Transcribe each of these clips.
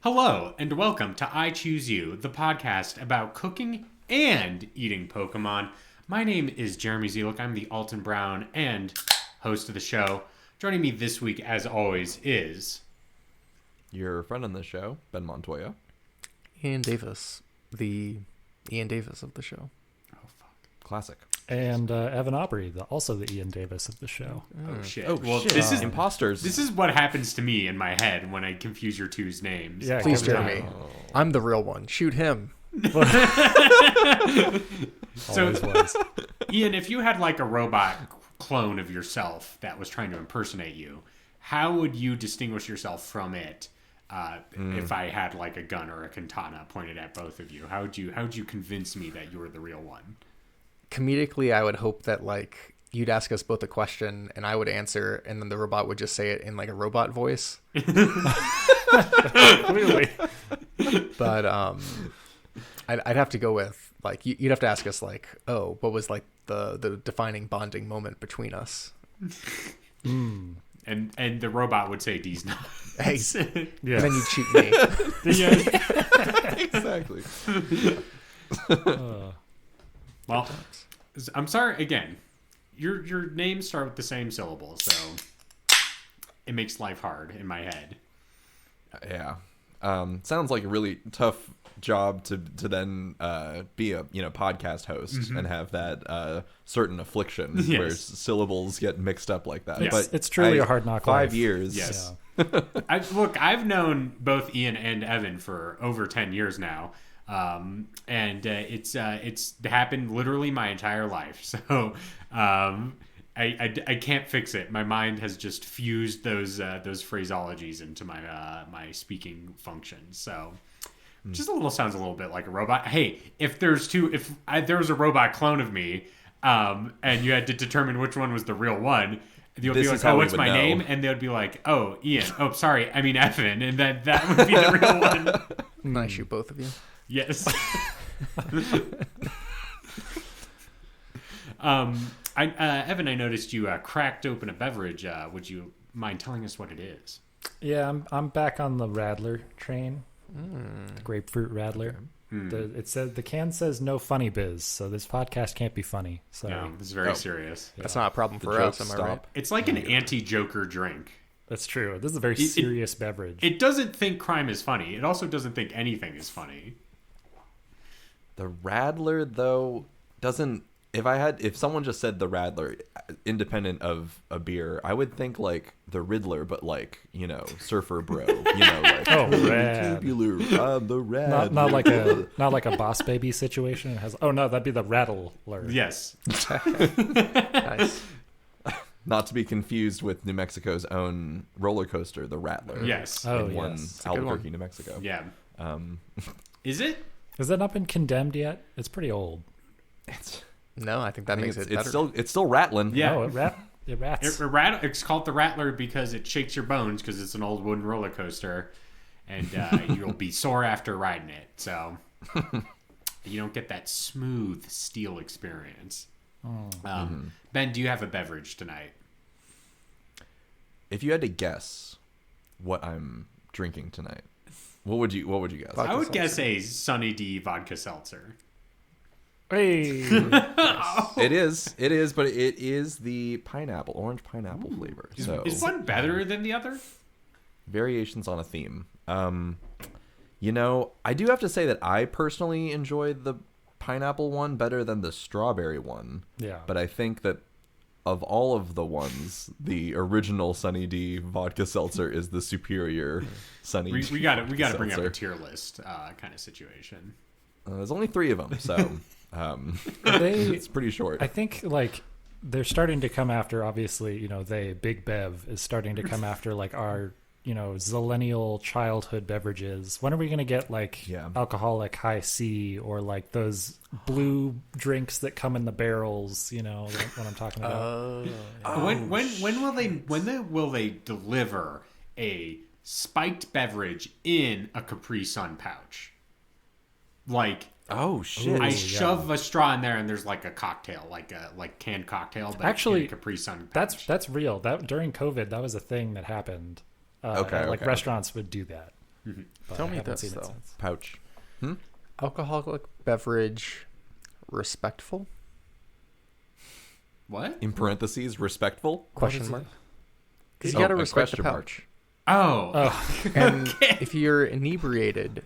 Hello, and welcome to I Choose You, the podcast about cooking and eating Pokemon. My name is Jeremy Zeluk. I'm the Alton Brown and host of the show. Joining me this week, as always, is... your friend on the show, Ben Montoya. Ian Davis, the Ian Davis of the show. Oh, fuck. Classic. And Evan Aubrey, also the Ian Davis of the show. Oh, shit. Oh, well, shit. This is imposters. This is what happens to me in my head when I confuse your two's names. Yeah, Please, Jeremy. I'm the real one. Shoot him. So, Was. Ian, if you had like a robot clone of yourself that was trying to impersonate you, how would you distinguish yourself from it? If I had like a gun or a katana pointed at both of you, how would you convince me that you were the real one? Comedically, I would hope that like you'd ask us both a question and I would answer, and then the robot would just say it in like a robot voice. Clearly. But I'd have to go with like you'd have to ask us like, oh, what was like the defining bonding moment between us? And the robot would say D's nuts. Hey, Yeah. and then you'd shoot me. Exactly. Well, I'm sorry again. Your names start with the same syllable, so it makes life hard in my head. Yeah. Sounds like a really tough job to then be a podcast host and have that certain affliction where syllables get mixed up like that. It's, but it's truly a hard knock 5 life. years. Yes. Yeah. I've known both Ian and Evan for over 10 years now. And it's happened literally my entire life. So, I can't fix it. My mind has just fused those phraseologies into my speaking functions. So just sounds a little bit like a robot. Hey, if there was a robot clone of me, and you had to determine which one was the real one, you'll be like, oh, what's my name? And they would be like, oh, Ian. Oh, sorry, I mean Evan. And that would be the real one. And I shoot both of you. Yes. Evan, I noticed you cracked open a beverage. Would you mind telling us what it is? Yeah, I'm back on the Radler train. The grapefruit Radler. The can says no funny biz, so this podcast can't be funny. So No, this is very serious. That's not a problem for jokes us, am I stop. right? It's like an anti-Joker drink. that's true. This is a very serious beverage. It doesn't think crime is funny. It also doesn't think anything is funny. The Radler though doesn't. If someone just said the Radler, independent of a beer, I would think like the Riddler, but like surfer bro, like Oh, rad. tubular, the Radler. not like a Boss Baby situation. It has that'd be the Rattler. Yes. Nice. Not to be confused with New Mexico's own roller coaster, the Rattler. Yes. Oh, in one yes. It's a good Albuquerque, one. New Mexico. Yeah. Um, Is it? Has that not been condemned yet? It's pretty old. No, I think that makes it better. it's still rattling. Yeah. No, it rats. It's called the Rattler because it shakes your bones because it's an old wooden roller coaster, and you'll be sore after riding it. So you don't get that smooth steel experience. Ben, do you have a beverage tonight? If you had to guess what I'm drinking tonight, what would you guess? Vodka I would guess seltzer. a Sunny D vodka seltzer. Hey, It is, but it is the orange pineapple flavor. So Is one better than the other? variations on a theme. I do have to say that I personally enjoy the pineapple one better than the strawberry one. yeah. But I think that of all of the ones, the original Sunny D vodka seltzer is the superior Sunny D. We got to bring up a seltzer. tier list kind of situation. There's only 3 of them, so They, it's pretty short. I think like they're starting to come after. Obviously, Big Bev is starting to come after like our zillennial childhood beverages. When are we going to get like alcoholic high C or like those blue drinks that come in the barrels? You know what I'm talking about? When will they deliver a spiked beverage in a Capri Sun pouch? Like, oh shit! I shove a straw in there and there's like a cocktail, like canned cocktail, but Actually, in a Capri Sun pouch. That's real. That during COVID, that was a thing that happened. Like restaurants would do that. Tell I me haven't this, seen it though. since. Pouch. Alcoholic beverage respectful? What? In parentheses, respectful? Question mark. Because you Oh, got to a respect the question mark. pouch. Oh. And if you're inebriated,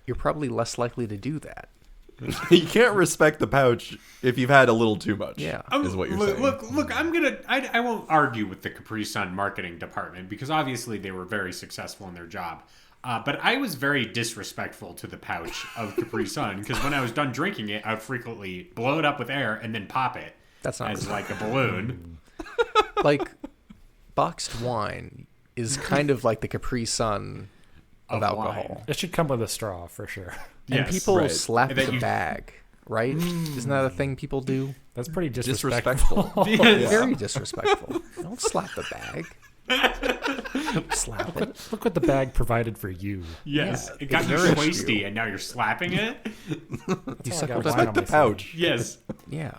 you're probably less likely to do that. You can't respect the pouch if you've had a little too much. Yeah. Is what you're look, saying. Look, I won't argue with the Capri Sun marketing department because obviously they were very successful in their job. But I was very disrespectful to the pouch of Capri Sun because when I was done drinking it, I would frequently blow it up with air and then pop it That's not as like a balloon. like boxed wine is kind of like the Capri Sun of Of alcohol. wine. It should come with a straw for sure. And Yes. people right. slap And then the you- bag, right? Isn't that a thing people do? That's pretty disrespectful. Disrespectful. Yes. Very disrespectful. Don't slap the bag. Slap it. Look what the bag provided for you. Yes, Yeah, it got it you nourished wasty, you. and now you're slapping it. You all I suck got up wine that. on the my sleeve. pouch. Yes. Yeah.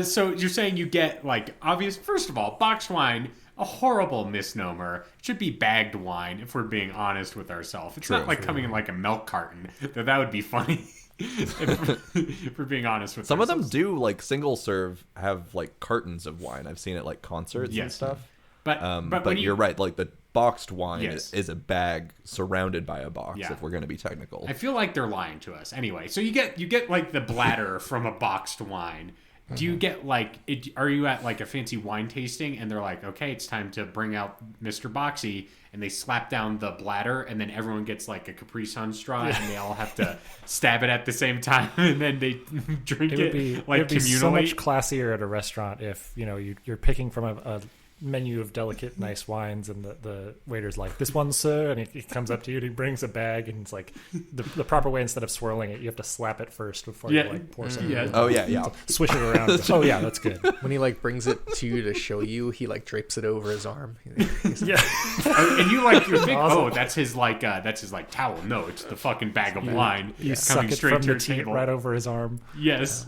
So you're saying you get like obvious. First of all, boxed wine, a horrible misnomer. It should be bagged wine if we're being honest with ourselves. It's not like coming in like a milk carton. That would be funny. if we're being honest with Some of them ourselves. do, like, single serve, have, like, cartons of wine. I've seen it, like, concerts and Yes. stuff. But But when you're right. Like, the boxed wine Yes. is a bag surrounded by a box, Yeah. if we're going to be technical. I feel like they're lying to us. Anyway, so you get like the bladder from a boxed wine. Do you get like are you at like a fancy wine tasting and they're like, okay, it's time to bring out Mr. Boxy, and they slap down the bladder and then everyone gets like a Capri Sun straw and they all have to stab it at the same time and then they drink It it, would be, like it'd be so communally. much classier at a restaurant if you're picking from a menu of delicate, nice wines, and the waiter's like, "This one, sir," and he comes up to you and he brings a bag, and it's like the proper way. Instead of swirling it, you have to slap it first before Yeah. you like pour some. Yeah. Oh, yeah. Swish it around. Oh yeah, that's good. When he like brings it to you to show you, he like drapes it over his arm. He's like, Yeah. And you think, Awesome. oh, that's his like towel. No, it's the fucking bag of wine. You It's suck coming it straight from to the your teat table. right over his arm. Yes.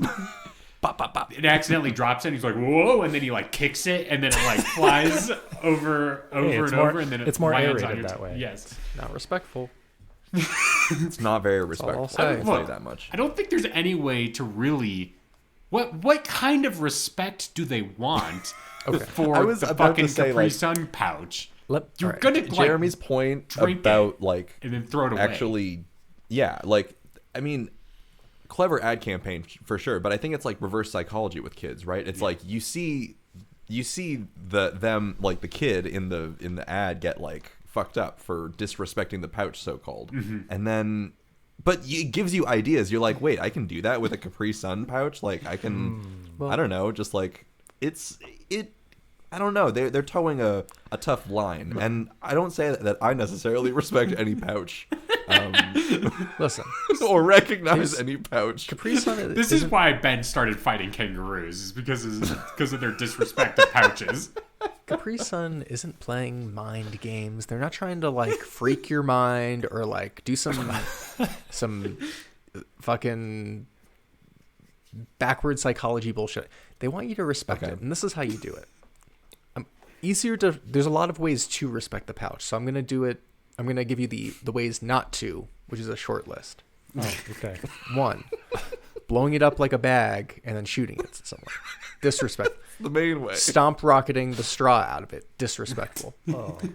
Pop, pop, pop. It accidentally drops it. And he's like, "Whoa!" And then he like kicks it, and then it like flies over it's and more- over, and then it's more lands on aerated your that way. Yes. not respectful. It's not very respectful. I'll say. I would say Look, that much. I don't think there's any way to really. What kind of respect do they want I for was the about fucking to say, Capri like, Sun pouch? Let, You're all right. gonna like Jeremy's point drink about, like, and then throw it away. actually, yeah, like, I mean, clever ad campaign for sure, but I think it's like reverse psychology with kids, right? It's like you see them like the kid in the ad get like fucked up for disrespecting the pouch, so called, and then but it gives you ideas. You're like, wait, I can do that with a Capri Sun pouch. Like I can, I don't know, just like I don't know. They're towing a tough line, and I don't say that I necessarily respect any pouch, Listen, or recognize any pouch. Capri Sun This is why Ben started fighting kangaroos, is because of their disrespect of pouches. Capri Sun isn't playing mind games. They're not trying to like freak your mind or like do some fucking backward psychology bullshit. They want you to respect Okay. it, and this is how you do it. There's a lot of ways to respect the pouch, so I'm gonna do it. I'm gonna give you the ways not to, which is a short list. Oh, okay. 1, blowing it up like a bag and then shooting it at someone. Disrespect. The main way. Stomp rocketing the straw out of it. Disrespectful. Oh, See,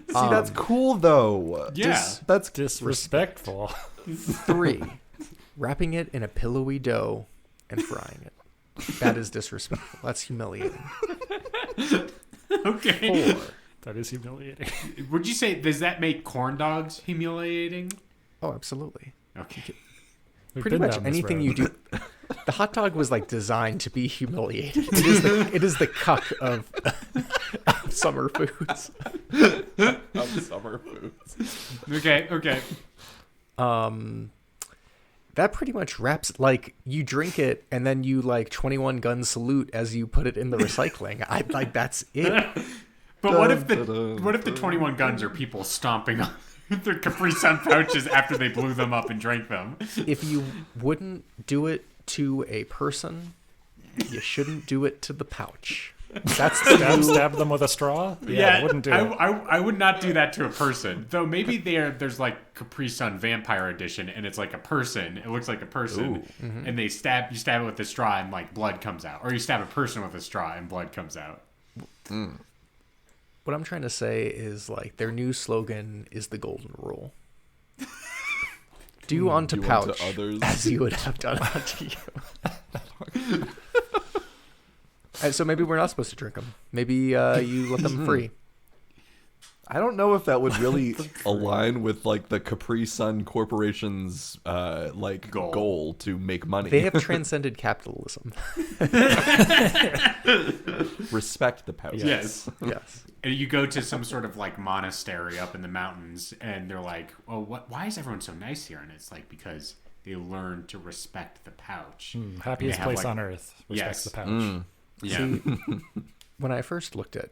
that's cool though. Yeah. That's disrespectful. 3, wrapping it in a pillowy dough and frying it. That is disrespectful. That's humiliating. Okay. 4, That is humiliating. Would you say, does that make corn dogs humiliating? oh, absolutely. Okay. We've Pretty been much down this anything road. you do. The hot dog was like designed to be humiliated. It is the cuck of summer foods. summer foods. Okay. That pretty much wraps, like, you drink it and then you like 21 gun salute as you put it in the recycling. I like, that's it. But what if the 21 guns are people stomping on their Capri Sun pouches after they blew them up and drank them? If you wouldn't do it to a person, you shouldn't do it to the pouch. That's the Stab them with a straw? Yeah, I wouldn't do it. I would not do that to a person. Though maybe there's like Capri Sun Vampire Edition, and it's like a person. It looks like a person, and you stab it with a straw, and like blood comes out, or you stab a person with a straw, and blood comes out. What I'm trying to say is like their new slogan is the golden rule. Do unto pouch others as you would have done unto you. And so maybe we're not supposed to drink them. Maybe you let them free. I don't know if that would really align with like the Capri Sun Corporation's like goal to make money. They have transcended capitalism. Respect the pouch. Yes. Yes. And you go to some sort of like monastery up in the mountains, and they're like, "Oh, why is everyone so nice here?" And it's like because they learned to respect the pouch. Happiest place on earth. Respects the pouch. Yeah. See, when I first looked at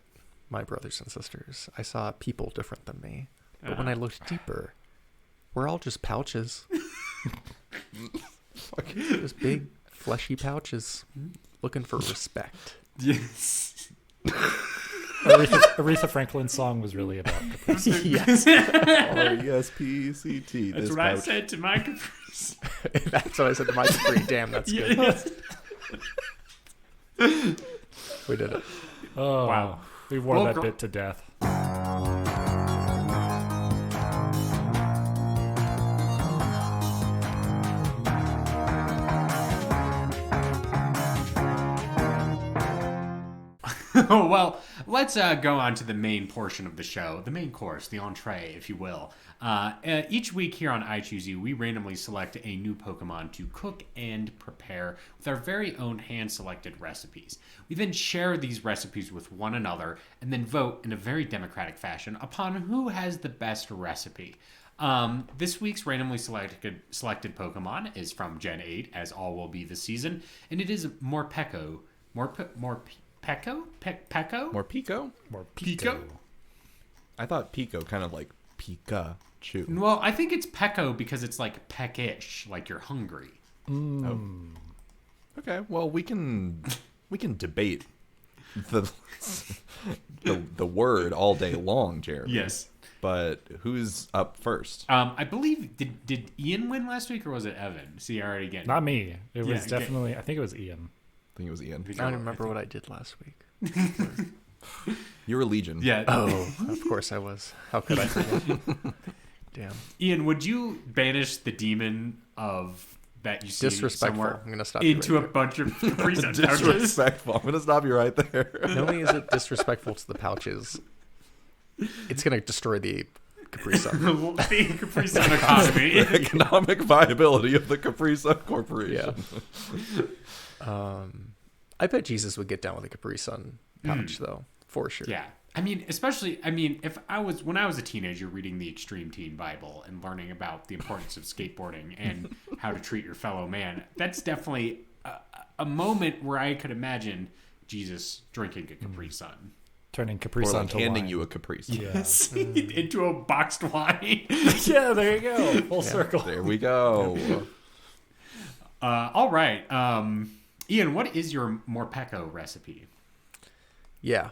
my brothers and sisters, I saw people different than me. But when I looked deeper, we're all just pouches. Just big, fleshy pouches looking for respect. Yes. Aretha Franklin's song was really about Capri Sun. Yes. R-E-S-P-C-T. That's what I said to my Capri. That's what I said to my Capri. Damn, that's good. Yes. We did it. Oh, Wow. We wore that bit to death. Well, let's go on to the main portion of the show, the main course, the entree, if you will. Each week here on I Choose You, we randomly select a new Pokemon to cook and prepare with our very own hand-selected recipes. We then share these recipes with one another and then vote in a very democratic fashion upon who has the best recipe. This week's randomly selected Pokemon is from Gen 8, as all will be this season, and it is Morpeko. Morpeko? I thought Pico kind of like Pikachu. Well, I think it's Peko because it's like peckish, like you're hungry. Oh. Okay, well we can debate the word all day long, Jeremy. Yes. But who's up first? I believe did Ian win last week or was it Evan? See, I already get Not me. It was okay. definitely, I think it was Ian. I think it was Ian. I don't remember what I did last week. You were Legion. Yeah. Oh, of course I was. How could I forget? Damn. Ian, would you banish the demon of that you see Disrespectful. somewhere I'm gonna stop you into right a bunch of Capri Sun pouches? Disrespectful. I'm gonna stop you right there. Not only is it disrespectful to the pouches, it's gonna destroy the Capri Sun. The Capri Sun economy. The economic viability of the Capri Sun Corporation. Yeah. I bet Jesus would get down with a Capri Sun pouch, though, for sure. Yeah. I mean, if when I was a teenager reading the Extreme Teen Bible and learning about the importance of skateboarding and how to treat your fellow man, that's definitely a moment where I could imagine Jesus drinking a Capri Sun. Turning Capri Or Sun like to handing wine. you a Capri Sun. Yes. Into a boxed wine. Yeah, there you go. Full circle. There we go. All right. Ian, what is your Morpeko recipe? Yeah.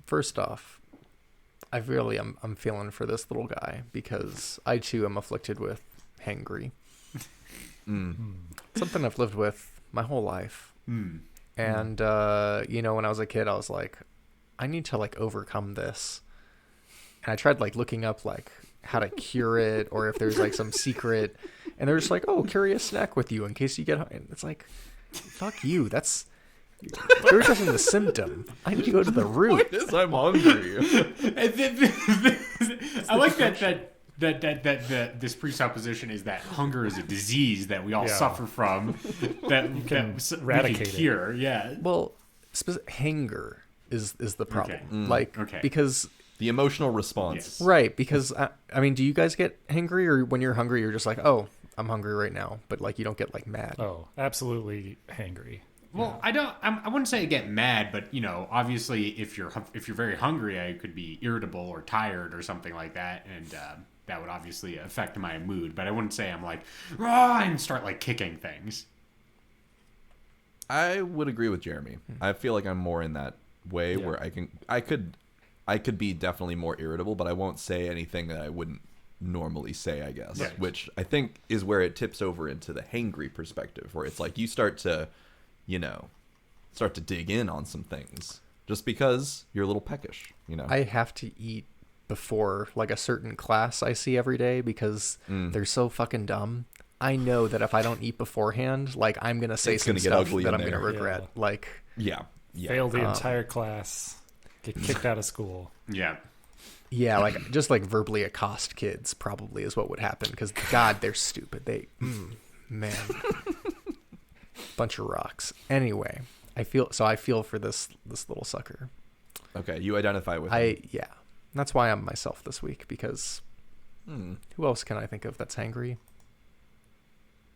First off, I'm feeling for this little guy because I too am afflicted with hangry. Something I've lived with my whole life. And when I was a kid, I was like, I need to like overcome this. And I tried like looking up like how to cure it or if there's like some secret, and they're just like, oh, carry a snack with you in case you get hungry. And it's like, fuck you. You're just the symptom. I need to go to the root. Yes, I'm hungry. I like that this presupposition is that hunger is a disease that we all suffer from that we can eradicate cure. Yeah. Well, hanger is the problem. Because The emotional response. Yes. right, because I mean, do you guys get hangry, or when you're hungry, you're just like, oh, I'm hungry right now, but like you don't get like mad. Oh, absolutely hangry. Well, I wouldn't say I get mad, but obviously, if you're very hungry, I could be irritable or tired or something like that, and that would obviously affect my mood. But I wouldn't say I'm like, and start like kicking things. I would agree with Jeremy. I feel like I'm more in that way Yeah. where I could be definitely more irritable, but I won't say anything that I wouldn't normally say, I guess. Right. Which I think is where it tips over into the hangry perspective, where it's like you start to dig in on some things just because you're a little peckish, I have to eat before like a certain class I see every day because they're so fucking dumb. I know that if I don't eat beforehand, like I'm gonna say It's some gonna get stuff ugly that in I'm gonna there. regret. Yeah. Like, Yeah. Fail the entire class, get kicked out of school. Yeah. yeah, like just like verbally accost kids probably is what would happen because God, they're stupid. Man, bunch of rocks. Anyway, I feel for this little sucker. Okay, you identify with him. Yeah, that's why I'm myself this week because who else can I think of that's hangry?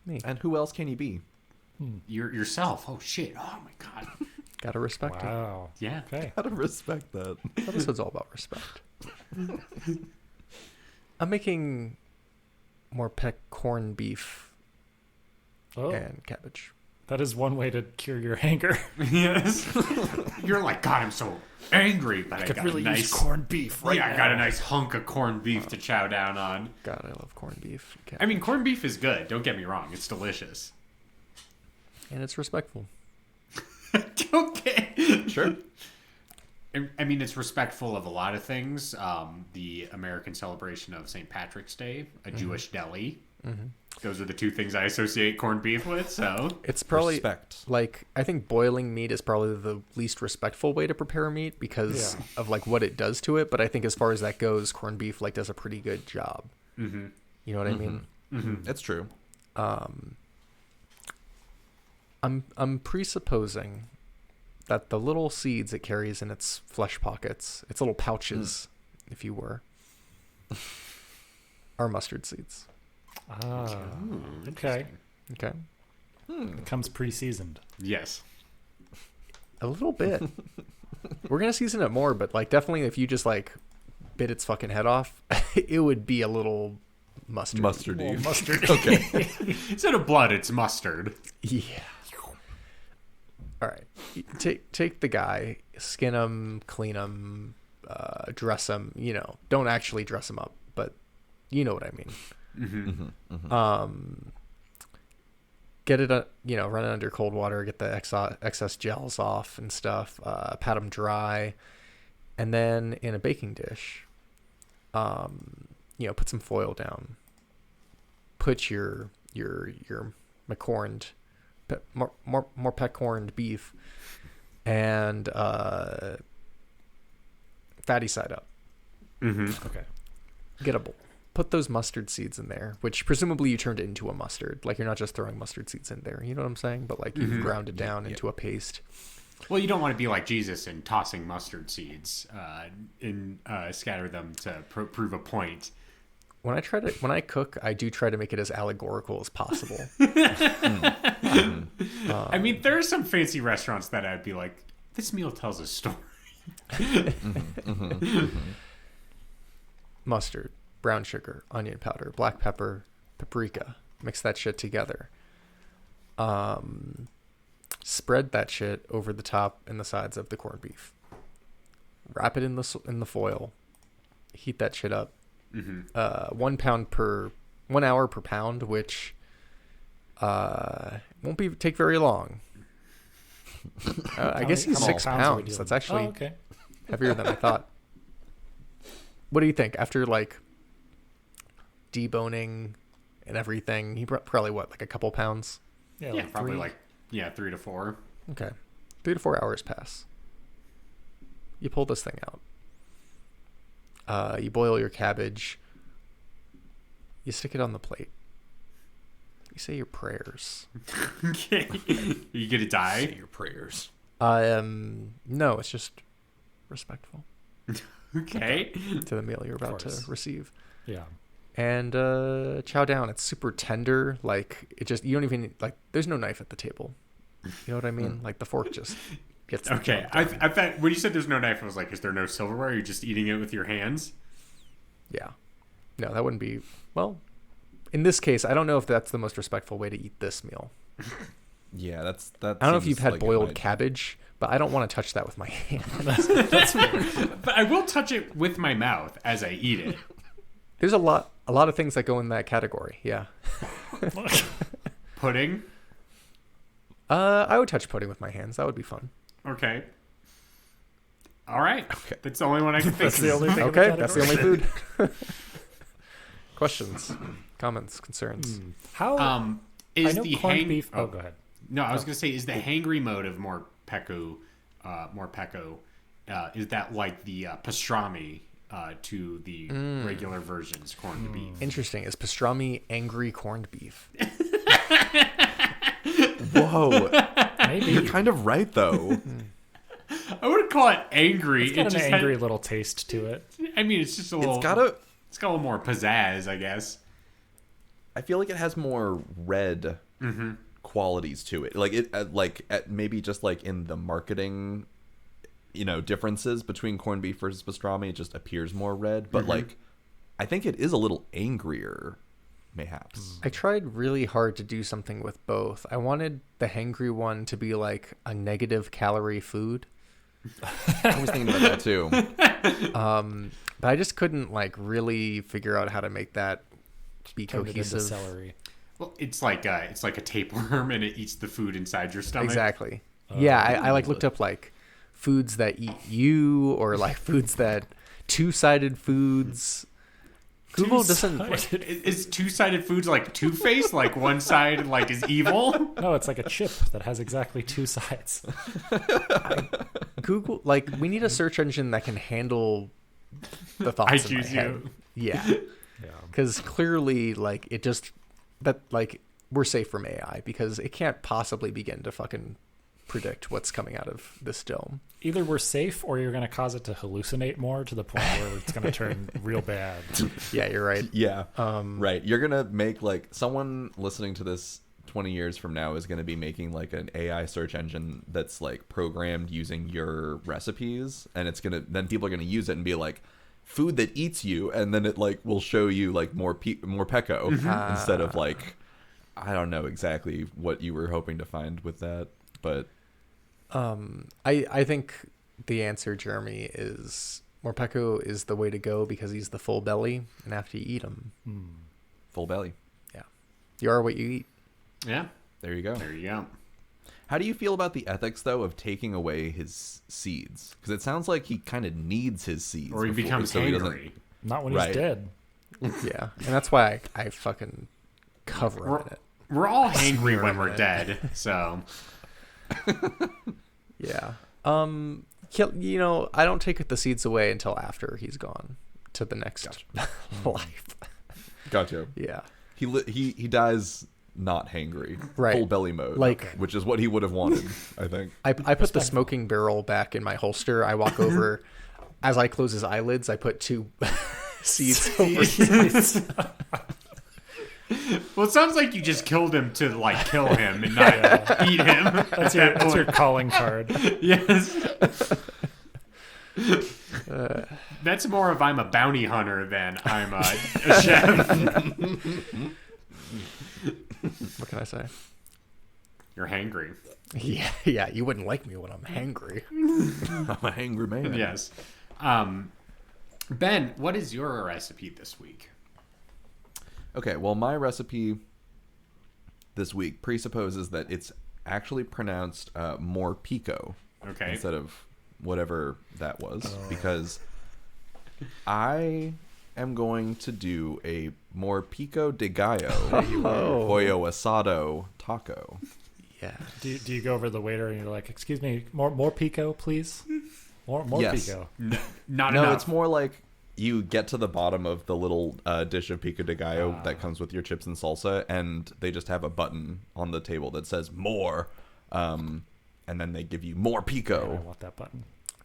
Me. And who else can you be? Yourself. Oh shit. Oh my god. Gotta respect it. Wow. Yeah. Okay. How to respect that. This episode's all about respect. I'm making Morpeko corned beef Oh, and cabbage. that is one way to cure your anger. Yes. You're like, God, I'm so angry, but I Could got really a nice use corned beef right yeah, now. I got a nice hunk of corned beef to chow down on. God, I love corned beef. and I mean, corned beef is good. Don't get me wrong; it's delicious. and it's respectful. Okay. Sure. I mean, it's respectful of a lot of things. The American celebration of St. Patrick's Day, a Jewish deli. Those are the two things I associate corned beef with. So It's probably Respect. like I think boiling meat is probably the least respectful way to prepare meat because Yeah. of like what it does to it. But I think as far as that goes, corned beef like does a pretty good job. mm-hmm. You know what I mean? It's true. I'm presupposing that the little seeds it carries in its flesh pockets, its little pouches, if you were, are mustard seeds. Ah, okay. Okay, It comes pre-seasoned. Yes. a little bit. We're gonna season it more, but like definitely, if you just like bit its fucking head off, it would be a little mustard. Mustardy. Mustard. Okay. Instead of blood, it's mustard. Yeah. All right. Take the guy, skin him, clean him, dress him. Don't actually dress him up, but you know what I mean. Get it, run it under cold water, get the excess gels off and stuff. Pat them dry, and then in a baking dish, put some foil down. Put your McCorned. More pet-corned beef and fatty side up. Okay. Get a bowl. Put those mustard seeds in there, which presumably you turned into a mustard. Like you're not just throwing mustard seeds in there. You know what I'm saying? But like you've ground it down into a paste. Well, you don't want to be like Jesus and tossing mustard seeds and scatter them to prove a point. When I cook, I do try to make it as allegorical as possible. I mean, there are some fancy restaurants that I'd be like, this meal tells a story. Mustard, brown sugar, onion powder, black pepper, paprika. Mix that shit together. Spread that shit over the top and the sides of the corned beef. Wrap it in the foil. Heat that shit up. 1 hour per pound, which won't take very long. I guess How it's many 6 pounds are we pounds. doing? That's actually Oh, okay. heavier than I thought. What do you think after like deboning and everything? He probably like a couple pounds. Yeah, Yeah, like probably 3. 3 to 4. Okay, 3 to 4 hours pass. You pull this thing out. You boil your cabbage. You stick it on the plate. You say your prayers. Okay. You gonna die? Say your prayers. No, it's just respectful Okay. to the meal you're about to course. receive. Yeah. And chow down. It's super tender. Like you don't even like. There's no knife at the table. You know what I mean? Like the fork just gets. the Okay. job done. I thought when you said there's no knife, I was like, is there no silverware? Are you just eating it with your hands? Yeah. No, that wouldn't be. Well, in this case, I don't know if that's the most respectful way to eat this meal. Yeah, that. I don't know if you've had like boiled cabbage, but I don't want to touch that with my hands. That's fair. But I will touch it with my mouth as I eat it. There's a lot of things that go in that category. Yeah. Pudding. I would touch pudding with my hands. That would be fun. Okay. All right. Okay. That's the only one I can think That's the only thing. Okay, that's the only food. Questions, comments, concerns. How Is I know the corned beef? Oh, go ahead. No, I was going to say, is the hangry mode of Morpeko, is that like the pastrami to the regular version's corned beef? Interesting. Is pastrami angry corned beef? Whoa, Maybe you're kind of right though. I wouldn't call it angry. it's got It an just angry little taste to it. I mean, it's just a little. It's got a. It's got a little more pizzazz, I guess. I feel like it has more red qualities to it. Like maybe just like in the marketing, differences between corned beef versus pastrami, it just appears more red. But like, I think it is a little angrier, mayhaps. I tried really hard to do something with both. I wanted the hangry one to be like a negative calorie food. I was thinking about that too. But I just couldn't like really figure out how to make that be Turned it into cohesive. celery. Well, it's like a tapeworm, and it eats the food inside your stomach. Exactly. Yeah, I like looked up like foods that eat you, or like foods that two-sided foods. Google doesn't. Is two-sided foods like Two-Face? Like one side like is evil? No, it's like a chip that has exactly two sides. Google, like, we need a search engine that can handle the thoughts I in my choose head. you. Yeah, Yeah. because clearly, like, we're safe from AI because it can't possibly begin to fucking predict what's coming out of this dome. Either we're safe or you're going to cause it to hallucinate more to the point where it's going to turn real bad. Yeah, you're right. Yeah. Right. You're going to make like someone listening to this 20 years from now is going to be making like an AI search engine that's like programmed using your recipes, and then people are going to use it and be like, food that eats you, and then it like will show you like more Morpeko instead of like, I don't know exactly what you were hoping to find with that, but I think the answer, Jeremy, is Morpeko is the way to go because he's the full belly, and after you eat him, full belly. yeah, you are what you eat. Yeah. There you go. There you go. How do you feel about the ethics, though, of taking away his seeds? Because it sounds like he kind of needs his seeds. Or he becomes hangry. Not when Right. he's dead. Yeah, and that's why I fucking cover him in it. We're all hangry Smear when him we're in it. dead, so Yeah. I don't take the seeds away until after he's gone to the next life. Gotcha. Yeah. He dies not hangry. Right. Full belly mode. Like- which is what he would have wanted, I think. I put the smoking barrel back in my holster. I walk over. As I close his eyelids, I put 2 seeds over his eyes. Well, it sounds like you just killed him to like kill him and not eat him. That's your calling card. Yes. That's more of I'm a bounty hunter than I'm a chef. What can I say? You're hangry. Yeah. You wouldn't like me when I'm hangry. I'm a hangry man. Yes. Ben, what is your recipe this week? Okay, well, my recipe this week presupposes that it's actually pronounced Morpeko Okay. instead of whatever that was, because I am going to do a Morpeko de Gallo pollo asado taco. Yeah. Do you go over to the waiter and you're like, "Excuse me, more pico, please? More Yes. pico." Not No, enough. it's more like you get to the bottom of the little dish of pico de gallo that comes with your chips and salsa, and they just have a button on the table that says more, and then they give you more I pico. want that button.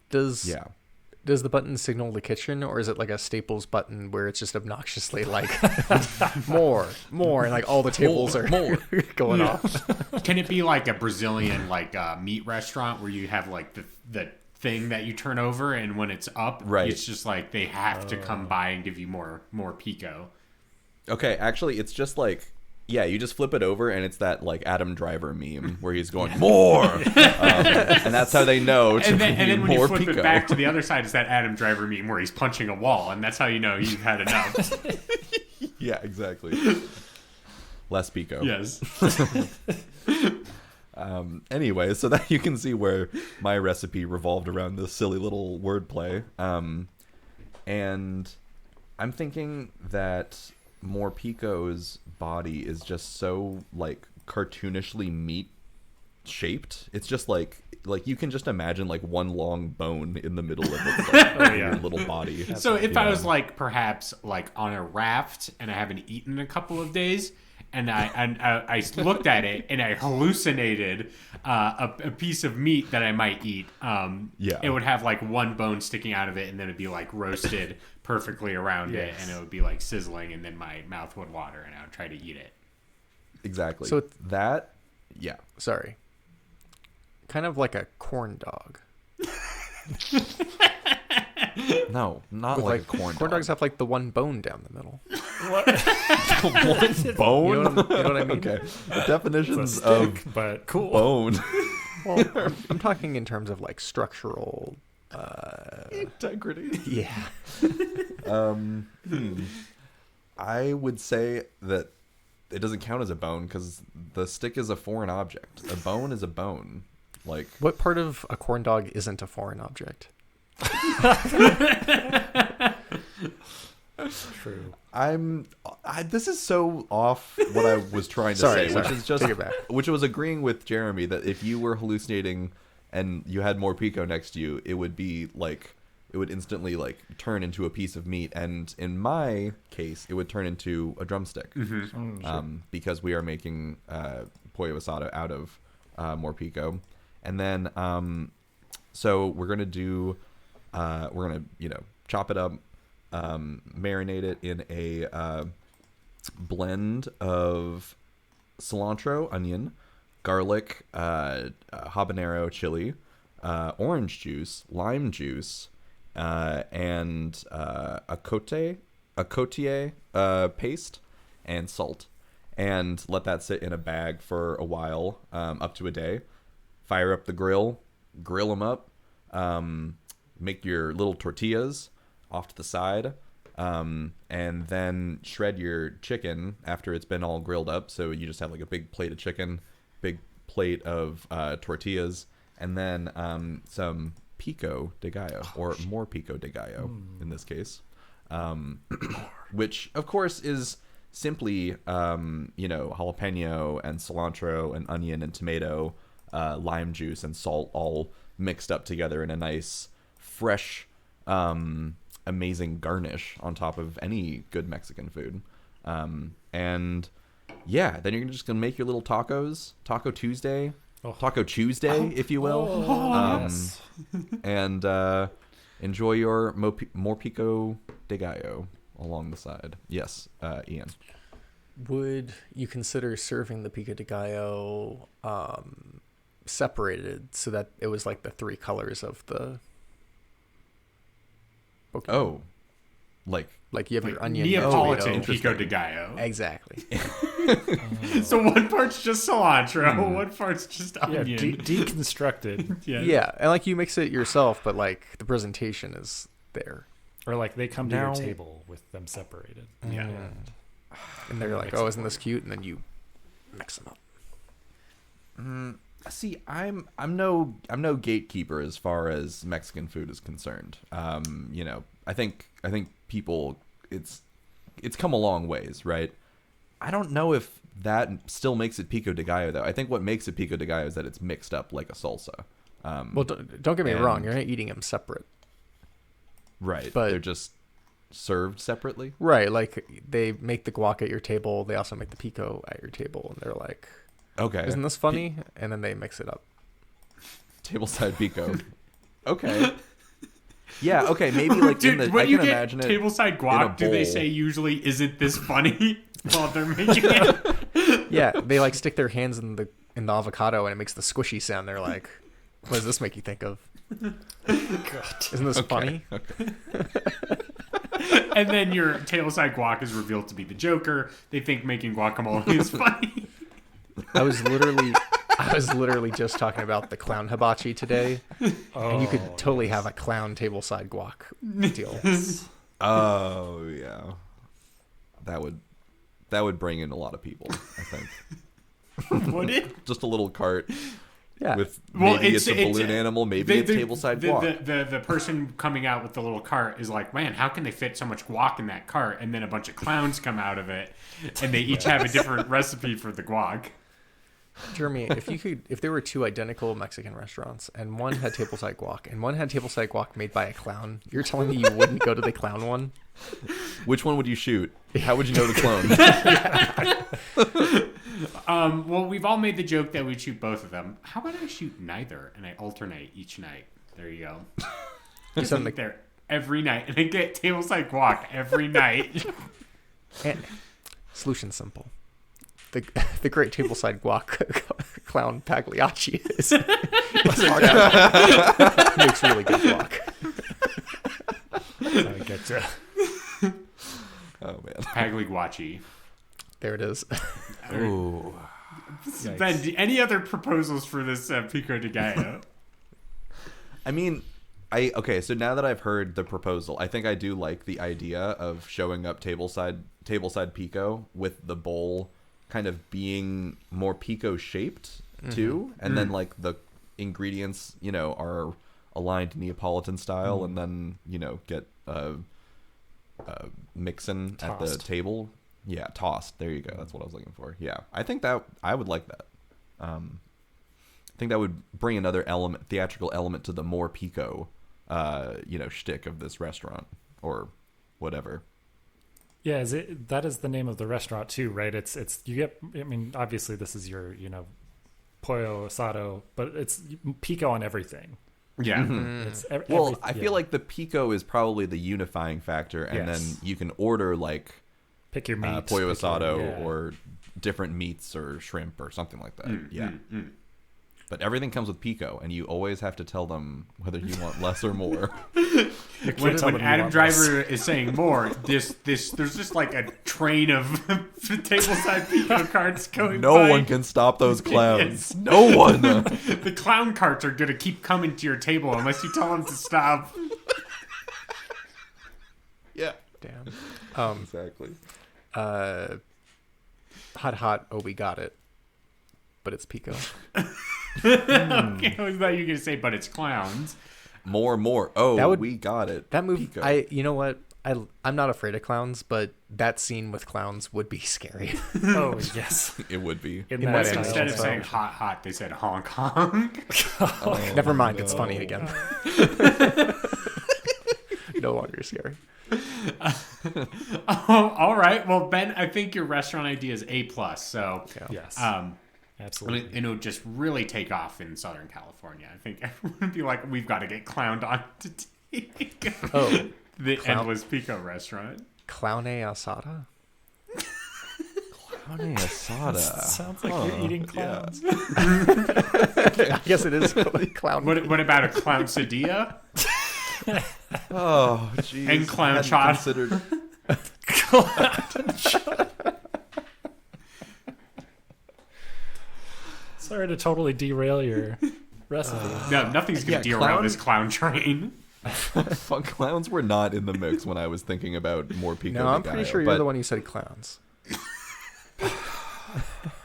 Does the button signal the kitchen, or is it like a Staples button where it's just obnoxiously like more, and like all the tables are going off? Can it be like a Brazilian meat restaurant where you have like the thing that you turn over, and when it's up, Right. it's just like they have to come by and give you more pico. Okay, actually, it's just like Yeah, you just flip it over, and it's that like Adam Driver meme where he's going more, and that's how they know to and then when you more flip Pico. it back to the other side, it's that Adam Driver meme where he's punching a wall, and that's how you know you've had enough. Yeah, exactly. Less Pico. Yes. Anyway, so that you can see where my recipe revolved around this silly little wordplay. And I'm thinking that Morpeko's body is just so like cartoonishly meat shaped. It's just like you can just imagine like one long bone in the middle of its like, little body. So if I was like perhaps like on a raft and I haven't eaten in a couple of days, and I looked at it and I hallucinated a piece of meat that I might eat. It would have like one bone sticking out of it, and then it'd be like roasted perfectly around it, and it would be like sizzling, and then my mouth would water, and I would try to eat it. Exactly. So that, yeah. Sorry. Kind of like a corn dog. No, not With, like a corn dog. Corn dogs have like the one bone down the middle. One bone? You know what I mean? Okay. The definitions Stick, of but cool. bone. Well, I'm talking in terms of like structural Integrity. Yeah. I would say that it doesn't count as a bone because the stick is a foreign object. A bone is a bone. Like, What part of a corn dog isn't a foreign object? True. this is so off what I was trying to say, which is just Take it back. which was agreeing with Jeremy that if you were hallucinating and you had Morpeko next to you, it would be like it would instantly like turn into a piece of meat, and in my case, it would turn into a drumstick because we are making pollo asado out of Morpeko, and then so we're gonna chop it up. Marinate it in a blend of cilantro, onion, garlic, habanero, chili, orange juice, lime juice, and a cotier paste, and salt, and let that sit in a bag for a while, up to a day. Fire up the grill them up, make your little tortillas off to the side, and then shred your chicken after it's been all grilled up. So you just have like a big plate of chicken, big plate of tortillas, and then some pico de gallo, or more pico de gallo in this case, which of course is simply jalapeno and cilantro and onion and tomato, lime juice and salt all mixed up together in a nice fresh amazing garnish on top of any good Mexican food. And yeah, then you're just gonna make your little tacos, Taco Tuesday, if you will, Yes. and enjoy your Morpeko de gallo along the side. Yes, Ian. Would you consider serving the pico de gallo separated so that it was like the three colors of the Pokemon? Oh, like you have your onion, Neapolitan tomato. pico de gallo. Exactly. So one part's just cilantro, one part's just Yeah, onion. deconstructed. Yeah, and like you mix it yourself, but like the presentation is there. Or like they come to Now- your table with them separated. Yeah. And they're like, "Oh, isn't this cute?" And then you mix them up. See, I'm no gatekeeper as far as Mexican food is concerned. I think people it's come a long ways, right? I don't know if that still makes it pico de gallo though. I think what makes it pico de gallo is that it's mixed up like a salsa. Well, don't get me wrong. and- You're not eating them separate. Right, but- they're just served separately. Right, like they make the guac at your table. They also make the pico at your table, and they're like, Okay, "Isn't this funny?" And then they mix it up. tableside pico? Okay. Yeah, okay, maybe like Dude, I when can you get imagine it. tableside in a guac, do they bowl. say usually, "Isn't this funny?" while they're making it? Yeah, they like stick their hands in the avocado, and it makes the squishy sound. They're like, "What does this make you think of?" Isn't this funny? Okay. And then your tableside guac is revealed to be the Joker. They think making guacamole is funny. I was literally just talking about the clown hibachi today, and you could totally have a clown tableside guac deal. Oh yeah, that would bring in a lot of people, I think. Would it? Just a little cart. Yeah. With maybe it's a balloon animal, maybe it's tableside guac. The person coming out with the little cart is like, man, how can they fit so much guac in that cart? And then a bunch of clowns come out of it, and they each have a different recipe for the guac. Jeremy, if there were two identical Mexican restaurants and one had tableside guac and one had tableside guac made by a clown, you're telling me you wouldn't go to the clown one? Which one would you shoot? How would you know the clone? Well, we've all made the joke that we'd shoot both of them. How about I shoot neither and I alternate each night? There you go. Just eat there every night and I get tableside guac every night. And solution simple. The great tableside guac clown Pagliacci is makes really good guac. I get to. Oh man, Pagliacci. There it is. Ooh. Ben, any other proposals for this Pico de Gallo? I mean, so now that I've heard the proposal, I think I do like the idea of showing up tableside Pico with the bowl kind of being more Pico shaped too, and then like the ingredients, are aligned Neapolitan style, and then get mixing at the table. Yeah, tossed. There you go. That's what I was looking for. Yeah, I think that I would like that. I think that would bring another theatrical element to the more Pico, shtick of this restaurant or whatever. Yeah, that is the name of the restaurant too, right? It's you get. I mean, obviously this is your pollo asado, but it's Pico on everything. Yeah. It's I feel like the Pico is probably the unifying factor, and then you can order like pick your meat, pollo asado or different meats or shrimp or something like that. But everything comes with Pico, and you always have to tell them whether you want less or more. When Adam Driver is saying more, there's just like a train of tableside Pico carts going by. No one can stop those clowns. No one. The clown carts are going to keep coming to your table unless you tell them to stop. Yeah. Damn. Exactly. Hot. Oh, we got it. But it's Pico. Okay, I was thought you were going to say, but it's clowns. More. Oh, we got it. That movie. Pico. You know what? I'm not afraid of clowns, but that scene with clowns would be scary. Oh yes, it would be. Instead of saying hot, they said honk honk. Never mind. No. It's funny again. No longer scary. All right. Well, Ben, I think your restaurant idea is A+. So yes, absolutely. And it would just really take off in Southern California. I think everyone would be like, we've got to get clowned on to take the endless Pico restaurant. Clowne asada? Clowne asada. Sounds like you're eating clowns. Yeah. I guess it is clown. What about a clown sadilla? Oh, jeez. And clown shot. Considered. Sorry to totally derail your recipe. No, nothing's going to derail this clown train. Clowns were not in the mix when I was thinking about more Pico. No, I'm pretty sure you're the one who said clowns.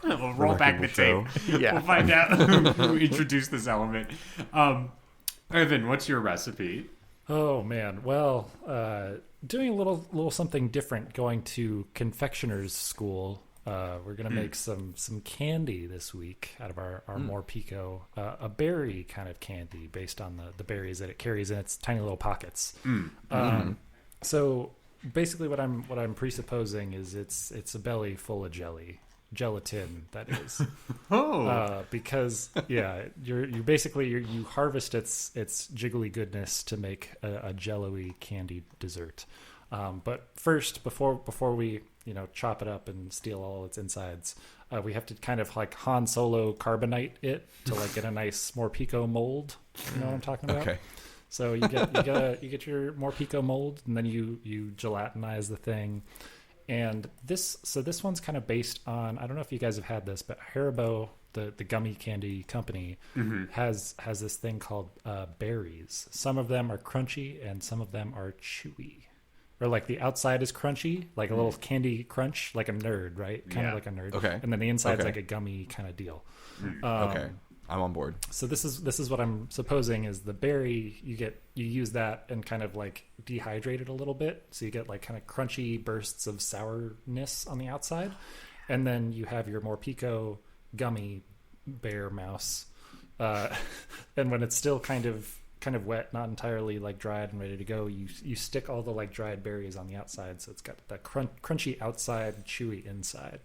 We'll roll back the tape. Yeah. We'll find out who introduced this element. Evan, what's your recipe? Oh man, well, doing a little something different. Going to confectioner's school. We're gonna make some candy this week out of our Morpeko, a berry kind of candy based on the berries that it carries in its tiny little pockets. So basically, what I'm presupposing is it's a belly full of gelatin, that is. Because you basically harvest its jiggly goodness to make a jello-y candy dessert. But first, before we chop it up and steal all its insides, we have to kind of like Han Solo carbonite it to like get a nice Morpeko mold. You know what I'm talking about? Okay. So you get your Morpeko mold, and then you gelatinize the thing. And this one's kind of based on, I don't know if you guys have had this, but Haribo, the gummy candy company, has this thing called berries. Some of them are crunchy and some of them are chewy. Or like the outside is crunchy, like a little candy crunch, like a nerd, right? Kind of like a nerd. Okay. And then the inside's like a gummy kind of deal. Okay. I'm on board. So this is what I'm supposing is the berry. You use that and kind of like dehydrate it a little bit, so you get like kind of crunchy bursts of sourness on the outside, and then you have your Morpeko gummy bear mouse, and when it's still kind of wet, not entirely like dried and ready to go, you stick all the like dried berries on the outside, so it's got that crunchy outside, chewy inside.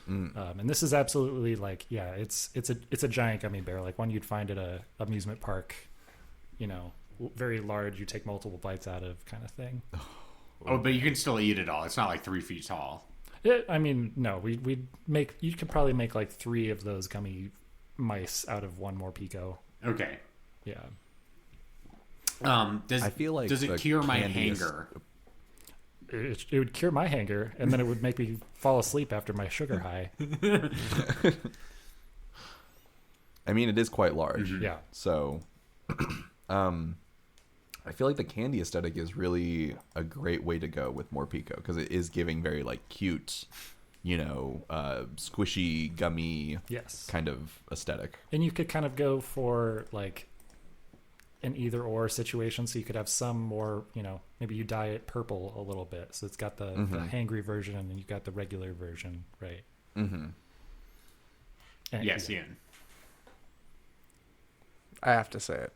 And this is absolutely like, yeah, it's a giant gummy bear, like one you'd find at a amusement park, very large, you take multiple bites out of kind of thing. Oh, but you can still eat it all. It's not like 3 feet tall. No, you could probably make like 3 of those gummy mice out of one Morpeko. Okay. Yeah. I feel like does it cure my hanger? It would cure my hanger, and then it would make me fall asleep after my sugar high. I mean, it is quite large. Yeah. So, I feel like the candy aesthetic is really a great way to go with Morpeko, because it is giving very like cute, squishy, gummy, kind of aesthetic. And you could kind of go for like an either or situation, so you could have some more, maybe you dye it purple a little bit, so it's got the hangry version and then you've got the regular version, right? Yes, Ian. I have to say it,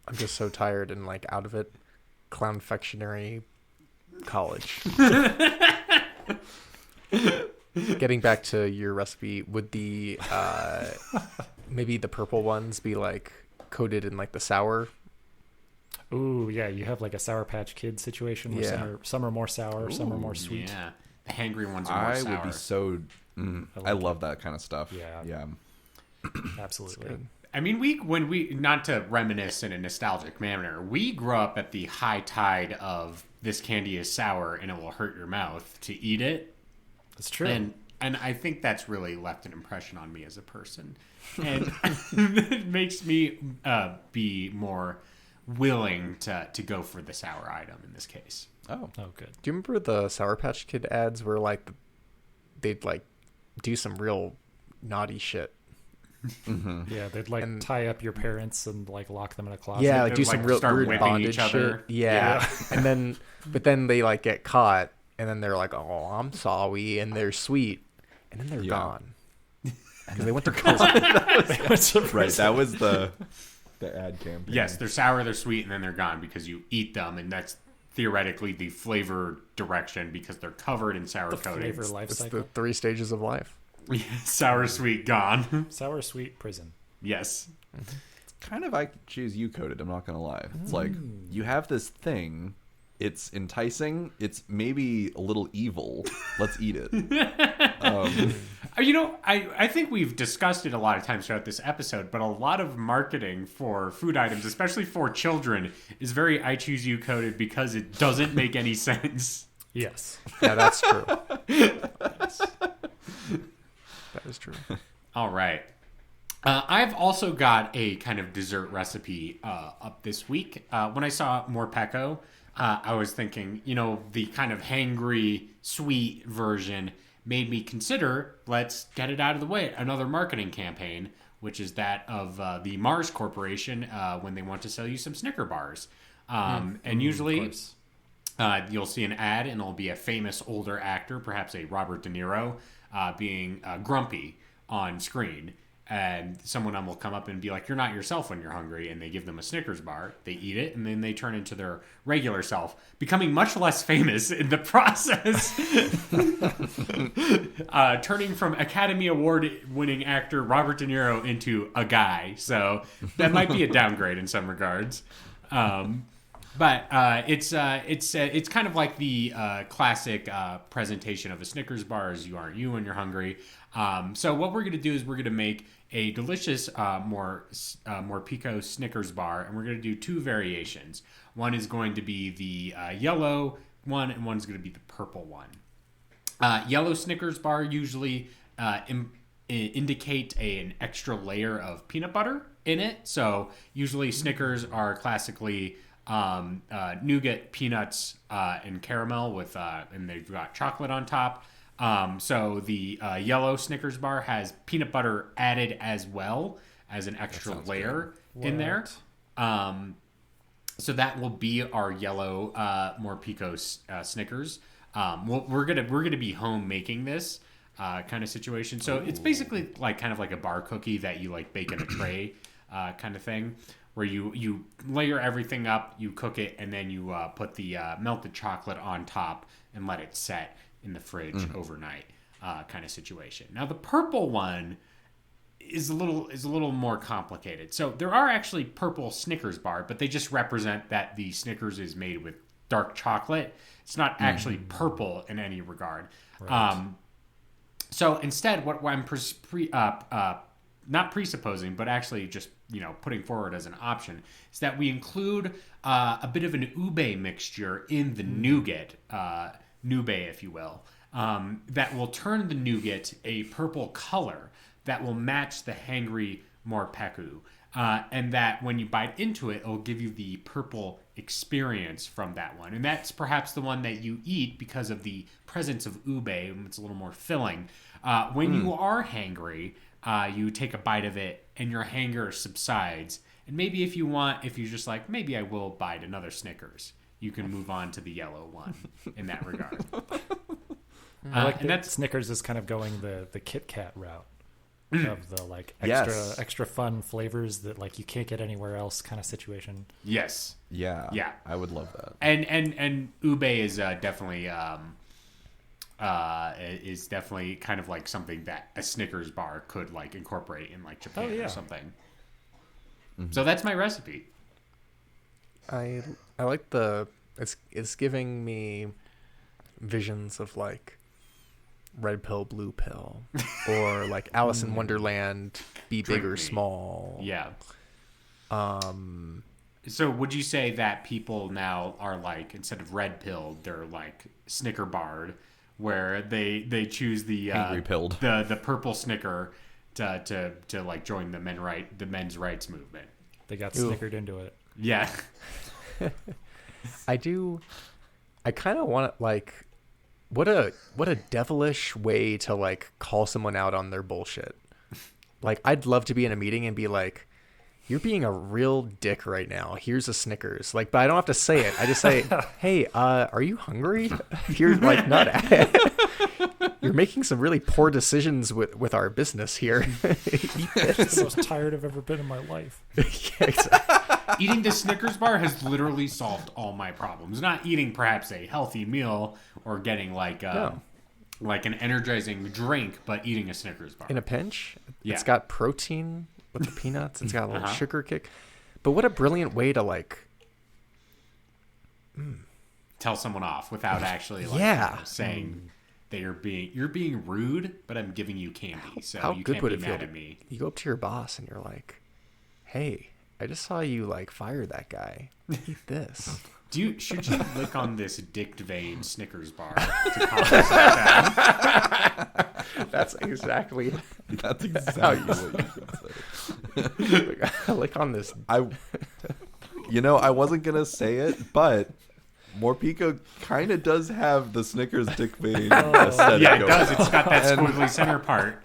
I'm just so tired and like out of it. Clownfectionary college. Getting back to your recipe, would the maybe the purple ones be like coated in like the sour? Ooh, yeah, you have like a Sour Patch Kid situation where some are more sour, some are more sweet. Yeah, the hangry ones are more sour. I would be so... I love that kind of stuff. Yeah. Absolutely. I mean, when we not to reminisce in a nostalgic manner, we grew up at the high tide of this candy is sour and it will hurt your mouth to eat it. That's true. And I think that's really left an impression on me as a person. And it makes me be more willing to go for the sour item in this case. Oh, good. Do you remember the Sour Patch Kid ads where like they'd like do some real naughty shit? Yeah, they'd like tie up your parents and like lock them in a closet. Yeah, like do some real weird bondage shit. Yeah. But then they like get caught and then they're like, "Oh, I'm sorry," and they're sweet, and then they're gone because they went to prison. Right, that was the ad campaign. Yes, they're sour, they're sweet, and then they're gone because you eat them, and that's theoretically the flavor direction because they're covered in sour coatings. Flavor life It's cycle. the 3 stages of life. Sour, sweet, gone. Sour, sweet, prison. Yes. Kind of I choose you coated, I'm not gonna lie. It's like you have this thing, it's enticing, it's maybe a little evil, let's eat it. I think we've discussed it a lot of times throughout this episode, but a lot of marketing for food items, especially for children, is very I choose you coded because it doesn't make any sense. Yes. Yeah, that's true. Yes. That is true. All right. I've also got a kind of dessert recipe up this week. When I saw Morpeko, I was thinking, the kind of hangry, sweet version made me consider, let's get it out of the way, another marketing campaign, which is that of the Mars Corporation when they want to sell you some Snicker bars. And usually you'll see an ad and it'll be a famous older actor, perhaps a Robert De Niro, being grumpy on screen. And someone will come up and be like, "You're not yourself when you're hungry," and they give them a Snickers bar. They eat it, and then they turn into their regular self, becoming much less famous in the process. Turning from Academy Award-winning actor Robert De Niro into a guy. So that might be a downgrade in some regards. But it's kind of like the classic presentation of a Snickers bar is you aren't you when you're hungry. So what we're going to do is we're going to make a delicious Morpeko Snickers bar, and we're going to do two variations. One is going to be the yellow one, and one's going to be the purple one. Yellow Snickers bar usually indicate an extra layer of peanut butter in it. So usually Snickers are classically nougat, peanuts, and caramel with, and they've got chocolate on top. So the yellow Snickers bar has peanut butter added as well as an extra layer in there. So that will be our yellow Morpeko Snickers. We're gonna be home making this kind of situation. So it's basically like kind of like a bar cookie that you like bake in a tray kind of thing, where you layer everything up, you cook it, and then you put the melted chocolate on top and let it set in the fridge overnight kind of situation. Now the purple one is a little more complicated. So there are actually purple Snickers bar, but they just represent that the Snickers is made with dark chocolate. It's not actually purple in any regard. Right. So instead, what I'm not presupposing, but actually just putting forward as an option is that we include a bit of an ube mixture in the nougat, if you will, that will turn the nougat a purple color that will match the hangry Morpeko. And that when you bite into it, it'll give you the purple experience from that one. And that's perhaps the one that you eat because of the presence of ube. It's a little more filling. When you are hangry, you take a bite of it and your hanger subsides. And maybe if you're just like, maybe I will bite another Snickers, you can move on to the yellow one in that regard. I like that Snickers is kind of going the Kit Kat route. Of the like extra fun flavors that like you can't get anywhere else kind of situation. Yes. Yeah. I would love that. And ube is definitely kind of like something that a Snickers bar could like incorporate in like Japan or something. Mm-hmm. So that's my recipe. I like it's giving me visions of like red pill, blue pill, or like Alice in Wonderland, be big or small. Yeah. So would you say that people now are like, instead of red pilled, they're like Snicker barred, where they choose the angry pilled, the purple Snicker to like join the men's rights movement? They got snickered into it. Yeah. I kind of want to like. What a devilish way to like call someone out on their bullshit. Like I'd love to be in a meeting and be like, "You're being a real dick right now. Here's a Snickers." Like, but I don't have to say it. I just say, "Hey, are you hungry? You're like not. You're making some really poor decisions with our business here. Eat this." It's the most tired I've ever been in my life. Yeah, exactly. Eating the Snickers bar has literally solved all my problems. Not eating perhaps a healthy meal or getting like an energizing drink, but eating a Snickers bar. In a pinch, it's got protein with the peanuts. It's got a little sugar kick. But what a brilliant way to like tell someone off without actually saying that you're being rude, but I'm giving you candy, so how you good can't would be it mad feel at me. You go up to your boss and you're like, "Hey, I just saw you like fire that guy. Eat this." Should you lick on this dicked vein Snickers bar to compensate that? That's exactly what you should say. Lick on this. I wasn't gonna say it, but Morpeko kind of does have the Snickers dick vein aesthetic. Yeah, it does. It's got that squiggly center part.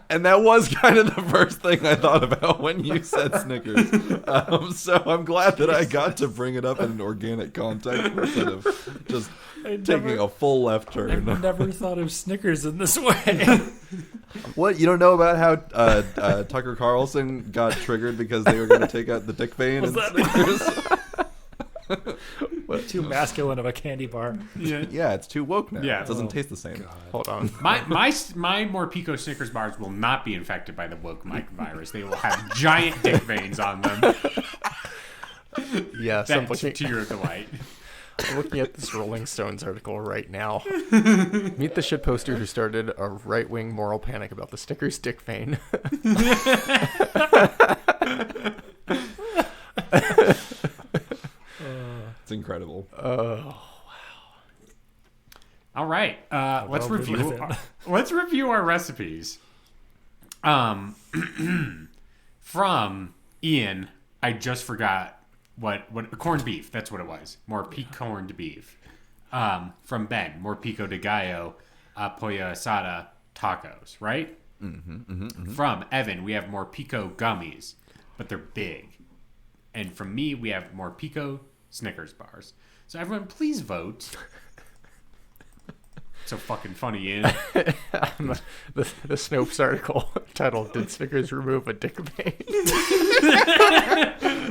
And that was kind of the first thing I thought about when you said Snickers. So I'm glad that I got to bring it up in an organic context instead of just taking a full left turn. I've never thought of Snickers in this way. What? You don't know about how Tucker Carlson got triggered because they were going to take out the dick vein in Snickers? Too masculine of a candy bar. Yeah, it's too woke now. Yeah. It doesn't taste the same. God. Hold on. My Morpeko Snickers bars will not be infected by the woke virus. They will have giant dick veins on them. Yes, I'm That's looking, to your delight. I'm looking at this Rolling Stones article right now. Meet the shitposter who started a right-wing moral panic about the Snickers dick vein. It's incredible. All right, let's well, review. Let's review our recipes. From Ian, I just forgot what corned beef. That's what it was. Morpeko corned beef. From Ben, Morpeko de gallo, pollo asada tacos. Right. From Evan, we have Morpeko gummies, but they're big. And from me, we have Morpeko Snickers bars. So everyone, please vote. So fucking funny, Ian. The Snopes article titled, "Did Snickers remove a dick vein?"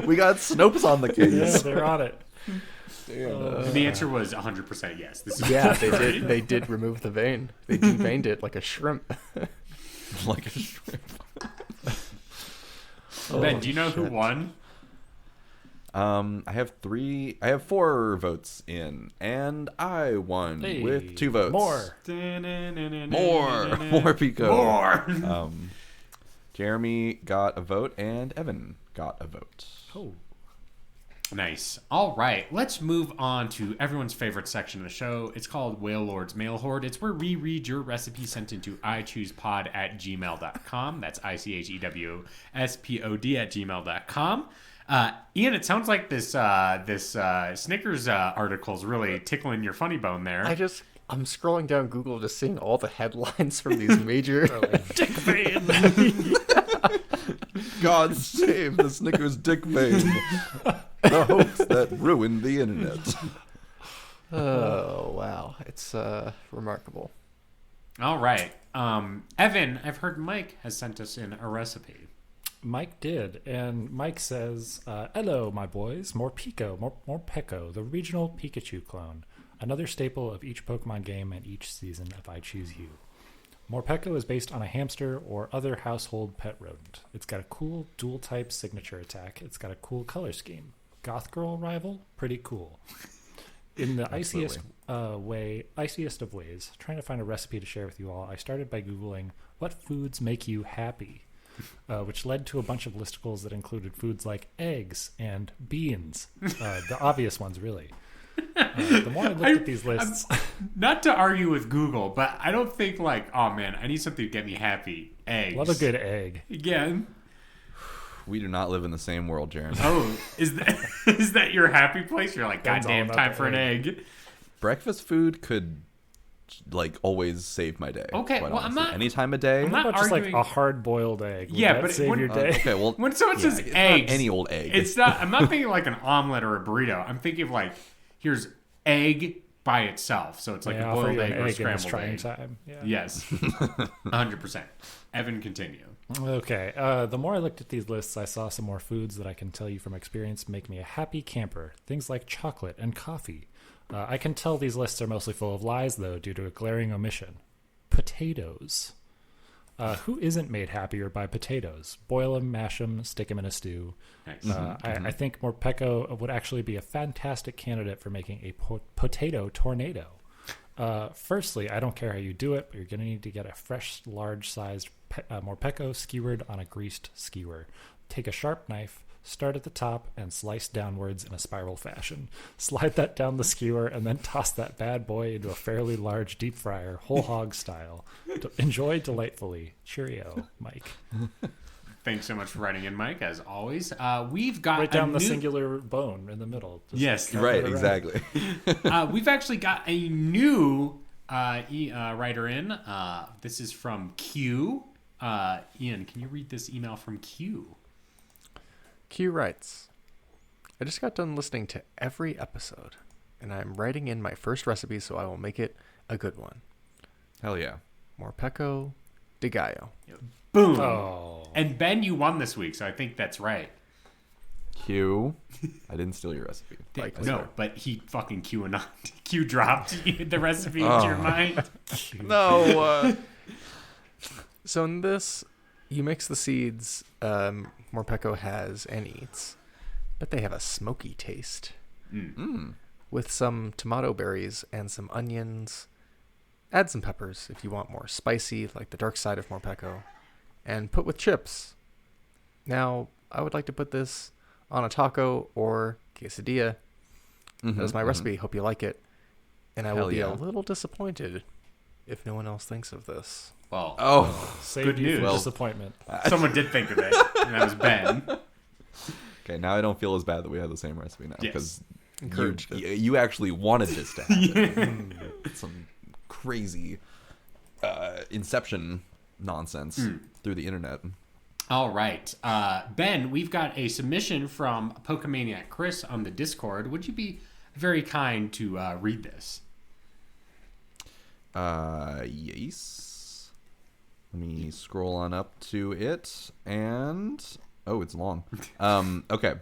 We got Snopes on the case. Yeah, they're on it. And the answer was 100% yes. This is Yeah, they did. They did remove the vein. They deveined it like a shrimp. Like a shrimp. Ben, do you know who won? I have 4 votes in, and I won Hey, with 2 votes. More. More Pico. More. Jeremy got a vote, and Evan got a vote. Oh. Nice. All right, let's move on to everyone's favorite section of the show. It's called Whale Lord's Mail Horde. It's where we read your recipe sent into ichoosepod@gmail.com. That's ichoosepod@gmail.com. Ian, it sounds like this Snickers article is really tickling your funny bone there. I'm scrolling down Google just seeing all the headlines from these major dick vein. God save the Snickers dick vein. The hoax that ruined the internet. Oh wow, it's remarkable. All right, Evan, I've heard Mike has sent us in a recipe. Mike did, and Mike says, "Hello, my boys. Morpeko, the regional Pikachu clone. Another staple of each Pokemon game and each season of I Choose You. Morpeko is based on a hamster or other household pet rodent. It's got a cool dual-type signature attack. It's got a cool color scheme. Goth girl rival? Pretty cool. In the iciest of ways, trying to find a recipe to share with you all, I started by Googling, what foods make you happy? Which led to a bunch of listicles that included foods like eggs and beans. The obvious ones, really. The more I looked at these lists... Not to argue with Google, but I don't think oh man, I need something to get me happy. Eggs. Love a good egg. Again. We do not live in the same world, Jeremy. Oh, is that your happy place? You're like, goddamn, time for an egg. Breakfast food could... always save my day. Okay, well, honestly. I'm not... Any time of day. I'm not How about just arguing... a hard-boiled egg? Would Yeah, that but save your day? Okay, well... When someone says it's eggs... not any old egg. It's not... I'm not thinking like an omelet or a burrito. I'm thinking of here's egg by itself. So it's like a boiled egg or scrambled egg. Time. Yeah. Yes. 100%. Evan, continue. Okay. The more I looked at these lists, I saw some more foods that I can tell you from experience make me a happy camper. Things like chocolate and coffee. I can tell these lists are mostly full of lies, though, due to a glaring omission. Potatoes. Who isn't made happier by potatoes? Boil them, mash them, stick them in a stew. Nice. I think Morpeko would actually be a fantastic candidate for making a potato tornado. Firstly, I don't care how you do it, but you're going to need to get a fresh, large-sized Morpeko skewered on a greased skewer. Take a sharp knife, start at the top, and slice downwards in a spiral fashion. Slide that down the skewer, and then toss that bad boy into a fairly large deep fryer, whole hog style. Enjoy delightfully. Cheerio, Mike. Thanks so much for writing in, Mike, as always. We've got right down the singular bone in the middle. Yes, right, exactly. We've actually got a new writer in. This is from Q. Ian, can you read this email from Q? Q writes, I just got done listening to every episode, and I'm writing in my first recipe, so I will make it a good one. Hell yeah. Morpeko de gallo. Boom. Oh. And Ben, you won this week, so I think that's right. Q. I didn't steal your recipe. No, but he fucking Q dropped the recipe into your mind. No. So in this, you mix the seeds Morpeko has and eats, but they have a smoky taste. Mm. With some tomato berries and some onions. Add some peppers if you want more spicy, like the dark side of Morpeko. And put with chips. Now, I would like to put this on a taco or quesadilla. That is my recipe. Hope you like it. And I will be a little disappointed if no one else thinks of this. Well, saved you from disappointment. Someone did think of it, and that was Ben. Okay, now I don't feel as bad that we have the same recipe now because Encouraged you actually wanted this to happen. Some crazy inception nonsense through the internet. All right. Ben, we've got a submission from Pokemaniac Chris on the Discord. Would you be very kind to read this? Yes. Let me scroll on up to it, and... Oh, it's long. Okay.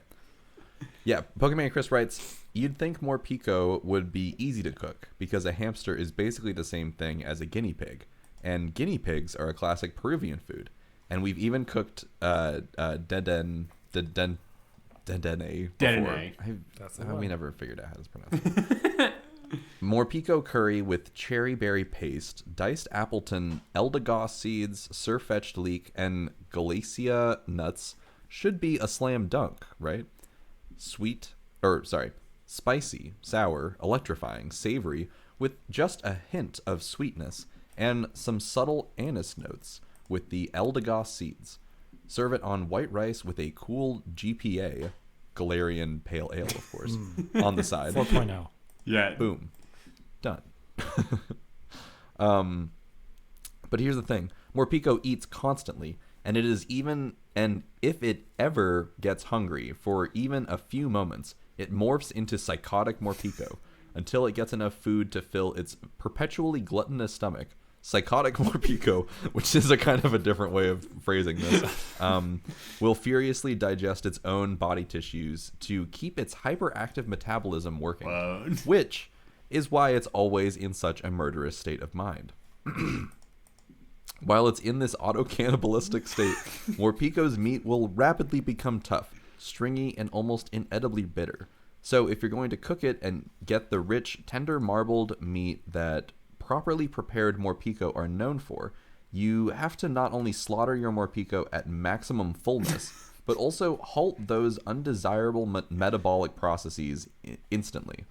Yeah, Pokemaniac Chris writes, you'd think Morpeko would be easy to cook, because a hamster is basically the same thing as a guinea pig. And guinea pigs are a classic Peruvian food. And we've even cooked dedenne before. We never figured out how to pronounce it. Morpeko curry with cherry berry paste, diced appleton, eldergoss seeds, sir-fetched leek, and Galacia nuts should be a slam dunk, right? Spicy, sour, electrifying, savory, with just a hint of sweetness, and some subtle anise notes with the eldergoss seeds. Serve it on white rice with a cool GPA, Galarian Pale Ale, of course, on the side. 4.0. Yeah. Boom. Done. But here's the thing. Morpeko eats constantly, and if it ever gets hungry for even a few moments, it morphs into psychotic Morpeko until it gets enough food to fill its perpetually gluttonous stomach. Psychotic Morpeko, which is a kind of a different way of phrasing this, will furiously digest its own body tissues to keep its hyperactive metabolism working, which is why it's always in such a murderous state of mind. While it's in this auto-cannibalistic state, Morpeko's meat will rapidly become tough, stringy, and almost inedibly bitter. So if you're going to cook it and get the rich, tender, marbled meat that properly prepared Morpeko are known for, you have to not only slaughter your Morpeko at maximum fullness, but also halt those undesirable metabolic processes instantly.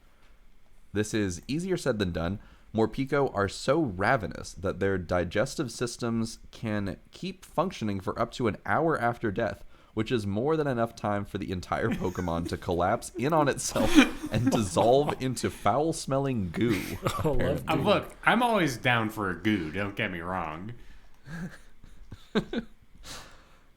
This is easier said than done. Morpeko are so ravenous that their digestive systems can keep functioning for up to an hour after death, which is more than enough time for the entire Pokemon to collapse in on itself and dissolve into foul-smelling goo. Look, I'm always down for a goo, don't get me wrong. The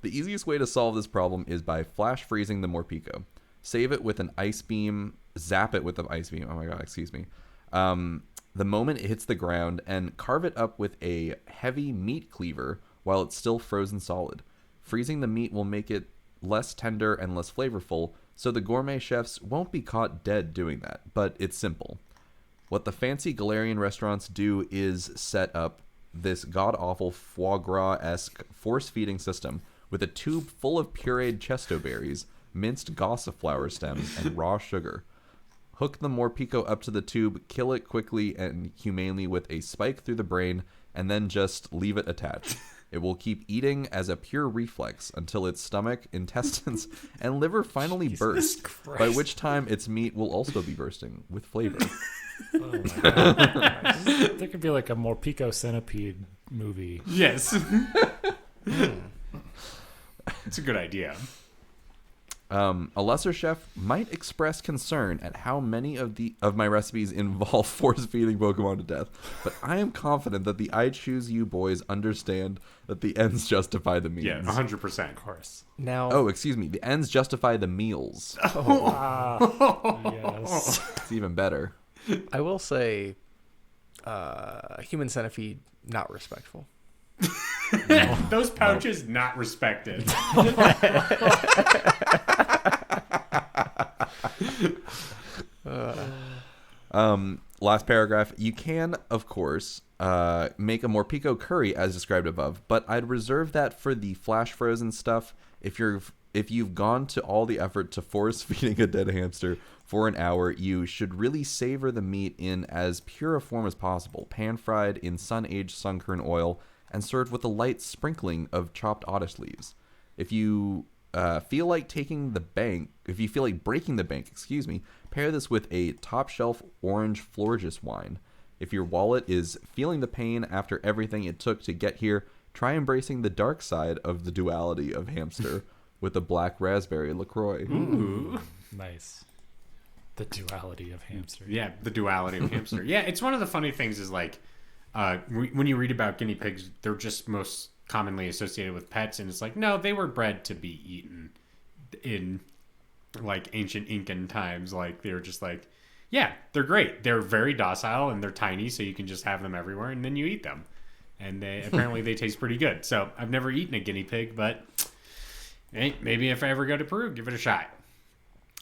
easiest way to solve this problem is by flash freezing the Morpeko. Save it with an ice beam, zap it with an ice beam, oh my god, excuse me, the moment it hits the ground, and carve it up with a heavy meat cleaver while it's still frozen solid. Freezing the meat will make it less tender and less flavorful, so the gourmet chefs won't be caught dead doing that, but it's simple. What the fancy Galarian restaurants do is set up this god-awful foie gras-esque force-feeding system with a tube full of pureed chesto berries, minced gossa flower stems, and raw sugar. Hook the Morpeko up to the tube, kill it quickly and humanely with a spike through the brain, and then just leave it attached. It will keep eating as a pure reflex until its stomach, intestines, and liver finally burst, by which time its meat will also be bursting with flavor. Oh my god. There could be like a Morpeko centipede movie. Yes. It's a good idea. A lesser chef might express concern at how many of my recipes involve force-feeding Pokemon to death, but I am confident that the I Choose You boys understand that the ends justify the means. Yeah, 100%. Of course. Now, Oh, excuse me. The ends justify the meals. Yes. It's even better. I will say, human centipede, not respectful. Those pouches not respected. Last paragraph. You can, of course, make a Morpeko curry as described above, but I'd reserve that for the flash frozen stuff. If if you've gone to all the effort to force feeding a dead hamster for an hour, you should really savor the meat in as pure a form as possible, pan-fried in sun-aged sunkern oil and served with a light sprinkling of chopped ottish leaves. If you feel like breaking the bank, pair this with a top-shelf orange Florges wine. If your wallet is feeling the pain after everything it took to get here, try embracing the dark side of the duality of hamster with a black raspberry LaCroix. Ooh. Nice. The duality of hamster. Yeah, the duality of hamster. Yeah, it's one of the funny things is like when you read about guinea pigs, they're just most commonly associated with pets, and it's like, no, they were bred to be eaten in like ancient Incan times. Like they were just like, yeah, they're great. They're very docile and they're tiny, so you can just have them everywhere, and then you eat them. And apparently they taste pretty good. So I've never eaten a guinea pig, but hey, maybe if I ever go to Peru, give it a shot.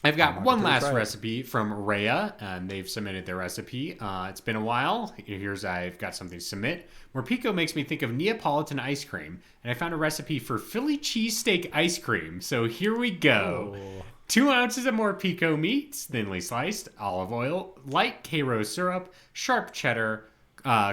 I've got one last recipe from Rhea, and they've submitted their recipe. It's been a while. I've got something to submit. Morpeko makes me think of Neapolitan ice cream, and I found a recipe for Philly cheesesteak ice cream. So here we go. Oh. 2 ounces of Morpeko meat, thinly sliced, olive oil, light Cairo syrup, sharp cheddar,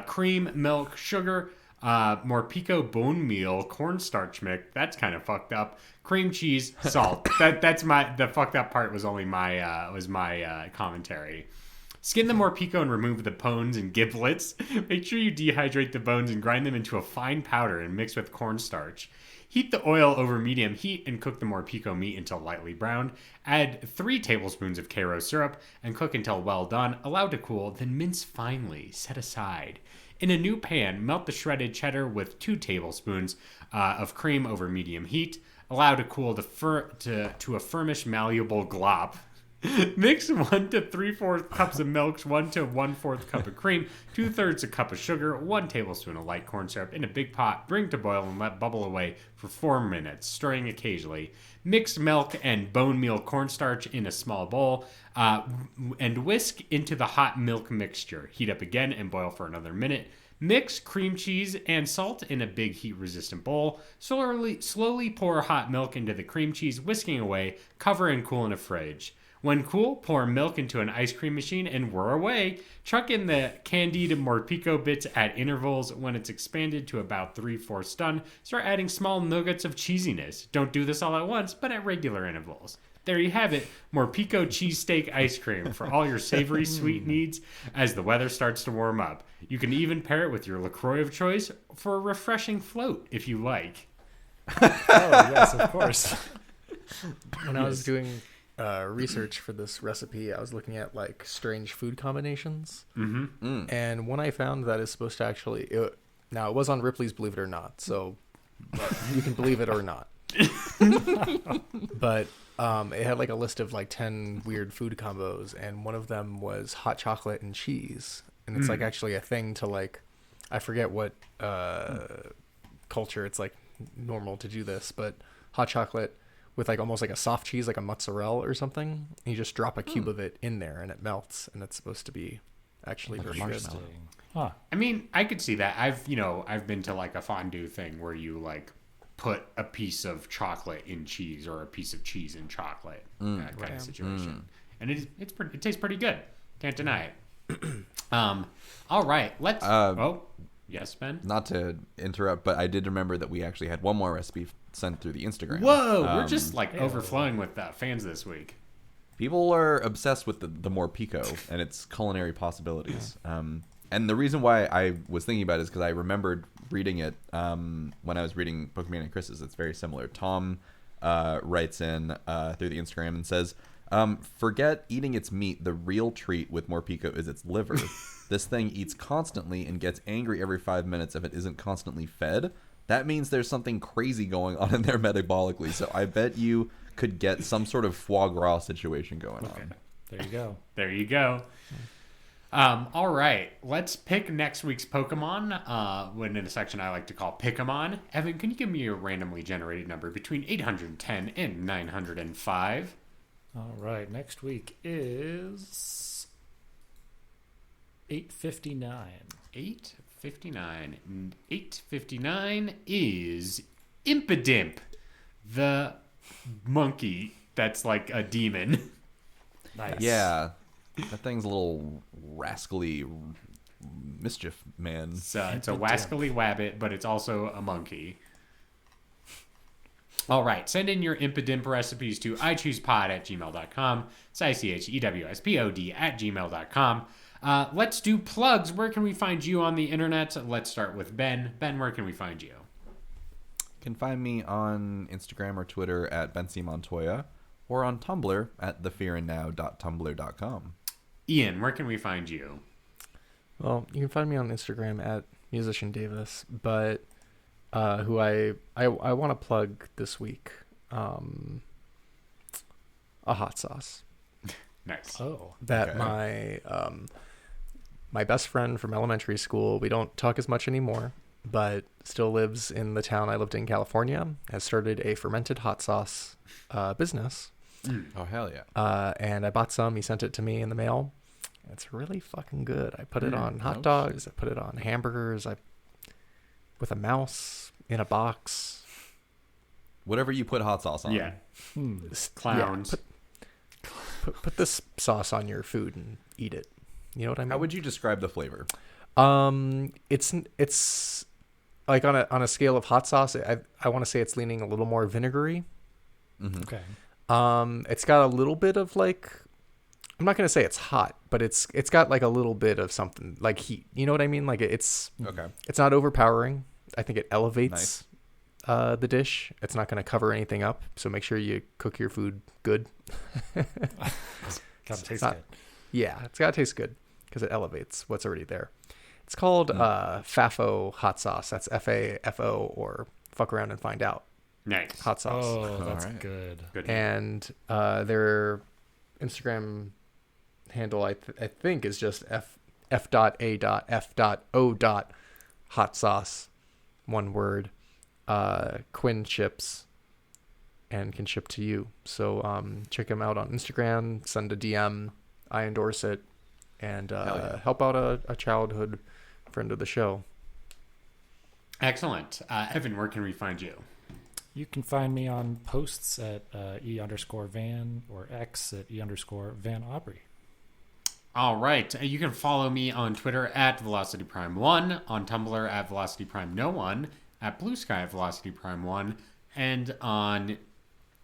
cream, milk, sugar, Morpeko bone meal, cornstarch mix. That's kind of fucked up. Cream cheese, salt. The fucked up part was only my commentary. Skin the Morpeko and remove the bones and giblets. Make sure you dehydrate the bones and grind them into a fine powder and mix with cornstarch. Heat the oil over medium heat and cook the Morpeko meat until lightly browned. Add 3 tablespoons of Cairo syrup and cook until well done. Allow to cool, then mince finely. Set aside. In a new pan, melt the shredded cheddar with 2 tablespoons of cream over medium heat. Allow to cool to a firmish, malleable glop. Mix 1 to 3/4 cups of milk, 1 to 1/4 cup of cream, 2/3 a cup of sugar, 1 tablespoon of light corn syrup in a big pot. Bring to boil and let bubble away for 4 minutes, stirring occasionally. Mix milk and bone meal cornstarch in a small bowl and whisk into the hot milk mixture. Heat up again and boil for another minute. Mix cream cheese and salt in a big heat-resistant bowl. Slowly pour hot milk into the cream cheese, whisking away. Cover and cool in a fridge. When cool, pour milk into an ice cream machine and whir away. Chuck in the candied Morpeko bits at intervals. When it's expanded to about 3/4 done, start adding small nuggets of cheesiness. Don't do this all at once, but at regular intervals. There you have it, Morpeko cheesesteak ice cream for all your savory sweet needs as the weather starts to warm up. You can even pair it with your LaCroix of choice for a refreshing float if you like. Oh, yes, of course. When I was doing research for this recipe, I was looking at like strange food combinations. Mm-hmm. And one I found that is supposed to actually... it was on Ripley's Believe It or Not, so you can believe it or not. But it had like a list of like 10 weird food combos, and one of them was hot chocolate and cheese. And it's like actually a thing to like, I forget what culture it's like normal to do this, but hot chocolate with like almost like a soft cheese, like a mozzarella or something. And you just drop a cube of it in there and it melts, and it's supposed to be actually very good. Huh. I mean, I could see that. I've been to like a fondue thing where you like put a piece of chocolate in cheese or a piece of cheese in chocolate, that kind of situation. And it tastes pretty good. Can't deny it. All right, let's. Yes, Ben. Not to interrupt, but I did remember that we actually had one more recipe sent through the Instagram. Whoa, we're just like overflowing with fans this week. People are obsessed with the Morpeko and its culinary possibilities. And the reason why I was thinking about it is because I remembered reading it when I was reading Pokemon and Chris's. It's very similar. Tom writes in through the Instagram and says, forget eating its meat. The real treat with Morpeko is its liver. This thing eats constantly and gets angry every 5 minutes if it isn't constantly fed. That means there's something crazy going on in there metabolically. So I bet you could get some sort of foie gras situation going on. There you go. There you go. All right, let's pick next week's Pokemon. When in a section I like to call Pick-a-mon. Evan, can you give me a randomly generated number between 810 and 905? All right, next week is 859. 859. 859 is Impidimp, the monkey that's like a demon. Nice. Yeah, that thing's a little rascally mischief man. It's a wascally wabbit, but it's also a monkey. All right, send in your impidimp recipes to ichoosepod@gmail.com. It's ichewspod@gmail.com. Let's do plugs. Where can we find you on the internet? Let's start with Ben. Ben, where can we find you? You can find me on Instagram or Twitter at Ben C. Montoya, or on Tumblr at thefearandnow.tumblr.com. Ian, where can we find you? Well, you can find me on Instagram at Musician Davis, but who I want to plug this week, a hot sauce Nice. Oh. that Okay. my best friend from elementary school, we don't talk as much anymore, but still lives in the town I lived in, California, has started a fermented hot sauce business. Oh, hell yeah. And I bought some. He sent it to me in the mail. It's really fucking good. I put it on hot Oh, dogs. I put it on hamburgers. With a mouse in a box. Whatever you put hot sauce on. Yeah. Clowns. Yeah, put this sauce on your food and eat it. You know what I mean? How would you describe the flavor? It's like on a scale of hot sauce. I want to say it's leaning a little more vinegary. Mm-hmm. Okay. It's got a little bit of like, I'm not gonna say it's hot, but it's got like a little bit of something like heat. You know what I mean? Like it's not overpowering. I think it elevates the dish. It's not gonna cover anything up. So make sure you cook your food good. Gotta taste good. Yeah, it's gotta taste good because it elevates what's already there. It's called FAFO hot sauce. That's FAFO, or fuck around and find out. Nice. Hot sauce. Oh, that's All right. good. Good. And their Instagram handle, I think, is just f.a.f.o. hot sauce, one word, Quinn ships, and can ship to you. So check them out on Instagram, send a DM. I endorse it, and help out a childhood friend of the show. Excellent. Evan, where can we find you? You can find me on posts at E_Van or X at E_Van Aubrey. All right. You can follow me on Twitter at VelocityPrime1, on Tumblr at VelocityPrime1, at Blue Sky at VelocityPrime1, and on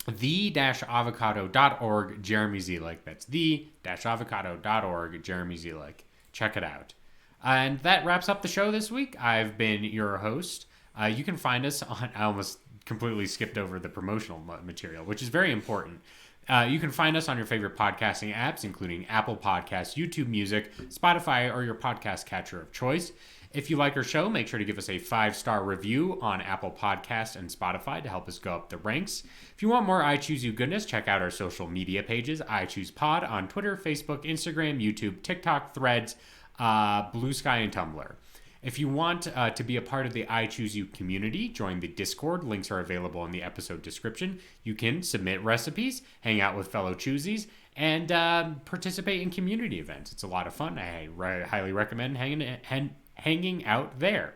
the-avocado.org, Jeremy Zelick. That's the-avocado.org, Jeremy Zelick. Check it out. And that wraps up the show this week. I've been your host. You can find us on... I almost completely skipped over the promotional material, which is very important. You can find us on your favorite podcasting apps, including Apple Podcasts, YouTube Music, Spotify, or your podcast catcher of choice. If you like our show, make sure to give us a 5-star review on Apple Podcasts and Spotify to help us go up the ranks. If you want more I Choose You goodness, check out our social media pages, I Choose Pod on Twitter, Facebook, Instagram, YouTube, TikTok, Threads, Blue Sky, and Tumblr. If you want to be a part of the I Choose You community, join the Discord. Links are available in the episode description. You can submit recipes, hang out with fellow choosies, and participate in community events. It's a lot of fun. I highly recommend hanging out there.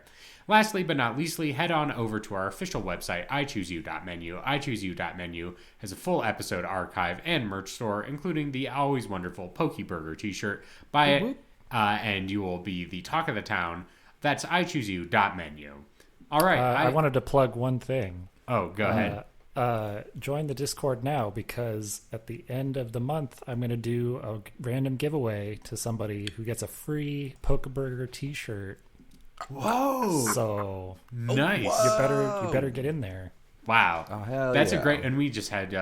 Lastly but not leastly, head on over to our official website, ichooseyou.menu. ichooseyou.menu has a full episode archive and merch store, including the always wonderful Poke Burger t-shirt. Buy it, and you will be the talk of the town. That's ichooseyou.menu. All right. I wanted to plug one thing. Oh, go ahead. Join the Discord now, because at the end of the month, I'm going to do a random giveaway to somebody who gets a free Poke Burger t-shirt. Whoa! So Nice. you better get in there. Wow. Oh, hell That's yeah. a great... And we just had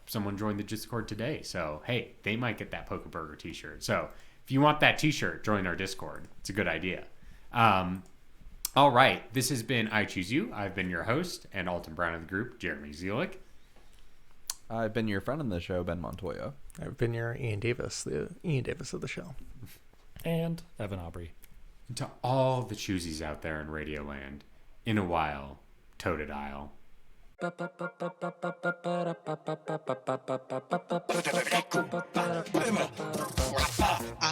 someone join the Discord today. So, hey, they might get that Poke Burger t-shirt. So, if you want that t-shirt, join our Discord. It's a good idea. All right. This has been I Choose You. I've been your host and Alton Brown of the group, Jeremy Zelick. I've been your friend on the show, Ben Montoya. I've been your Ian Davis, the Ian Davis of the show. And Evan Aubrey. And to all the choosies out there in Radioland, in a while, Totodile. I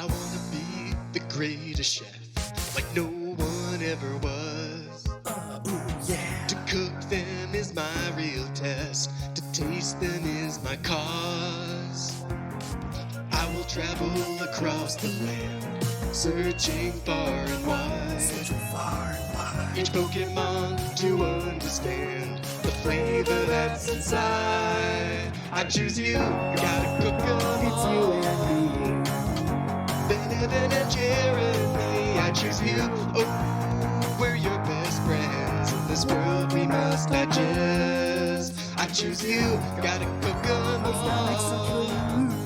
wanna be the greatest chef, like no one ever was. To cook them is my real test. To then is my cause. I will travel across the land, searching far and wide. Each Pokemon to understand the flavor that's inside. I choose you, gotta cook 'em. It's you and me. Benevan and Jeremy, I choose you. Oh, we're your best friends. In this world we must digest. I choose you, gotta cook 'em all.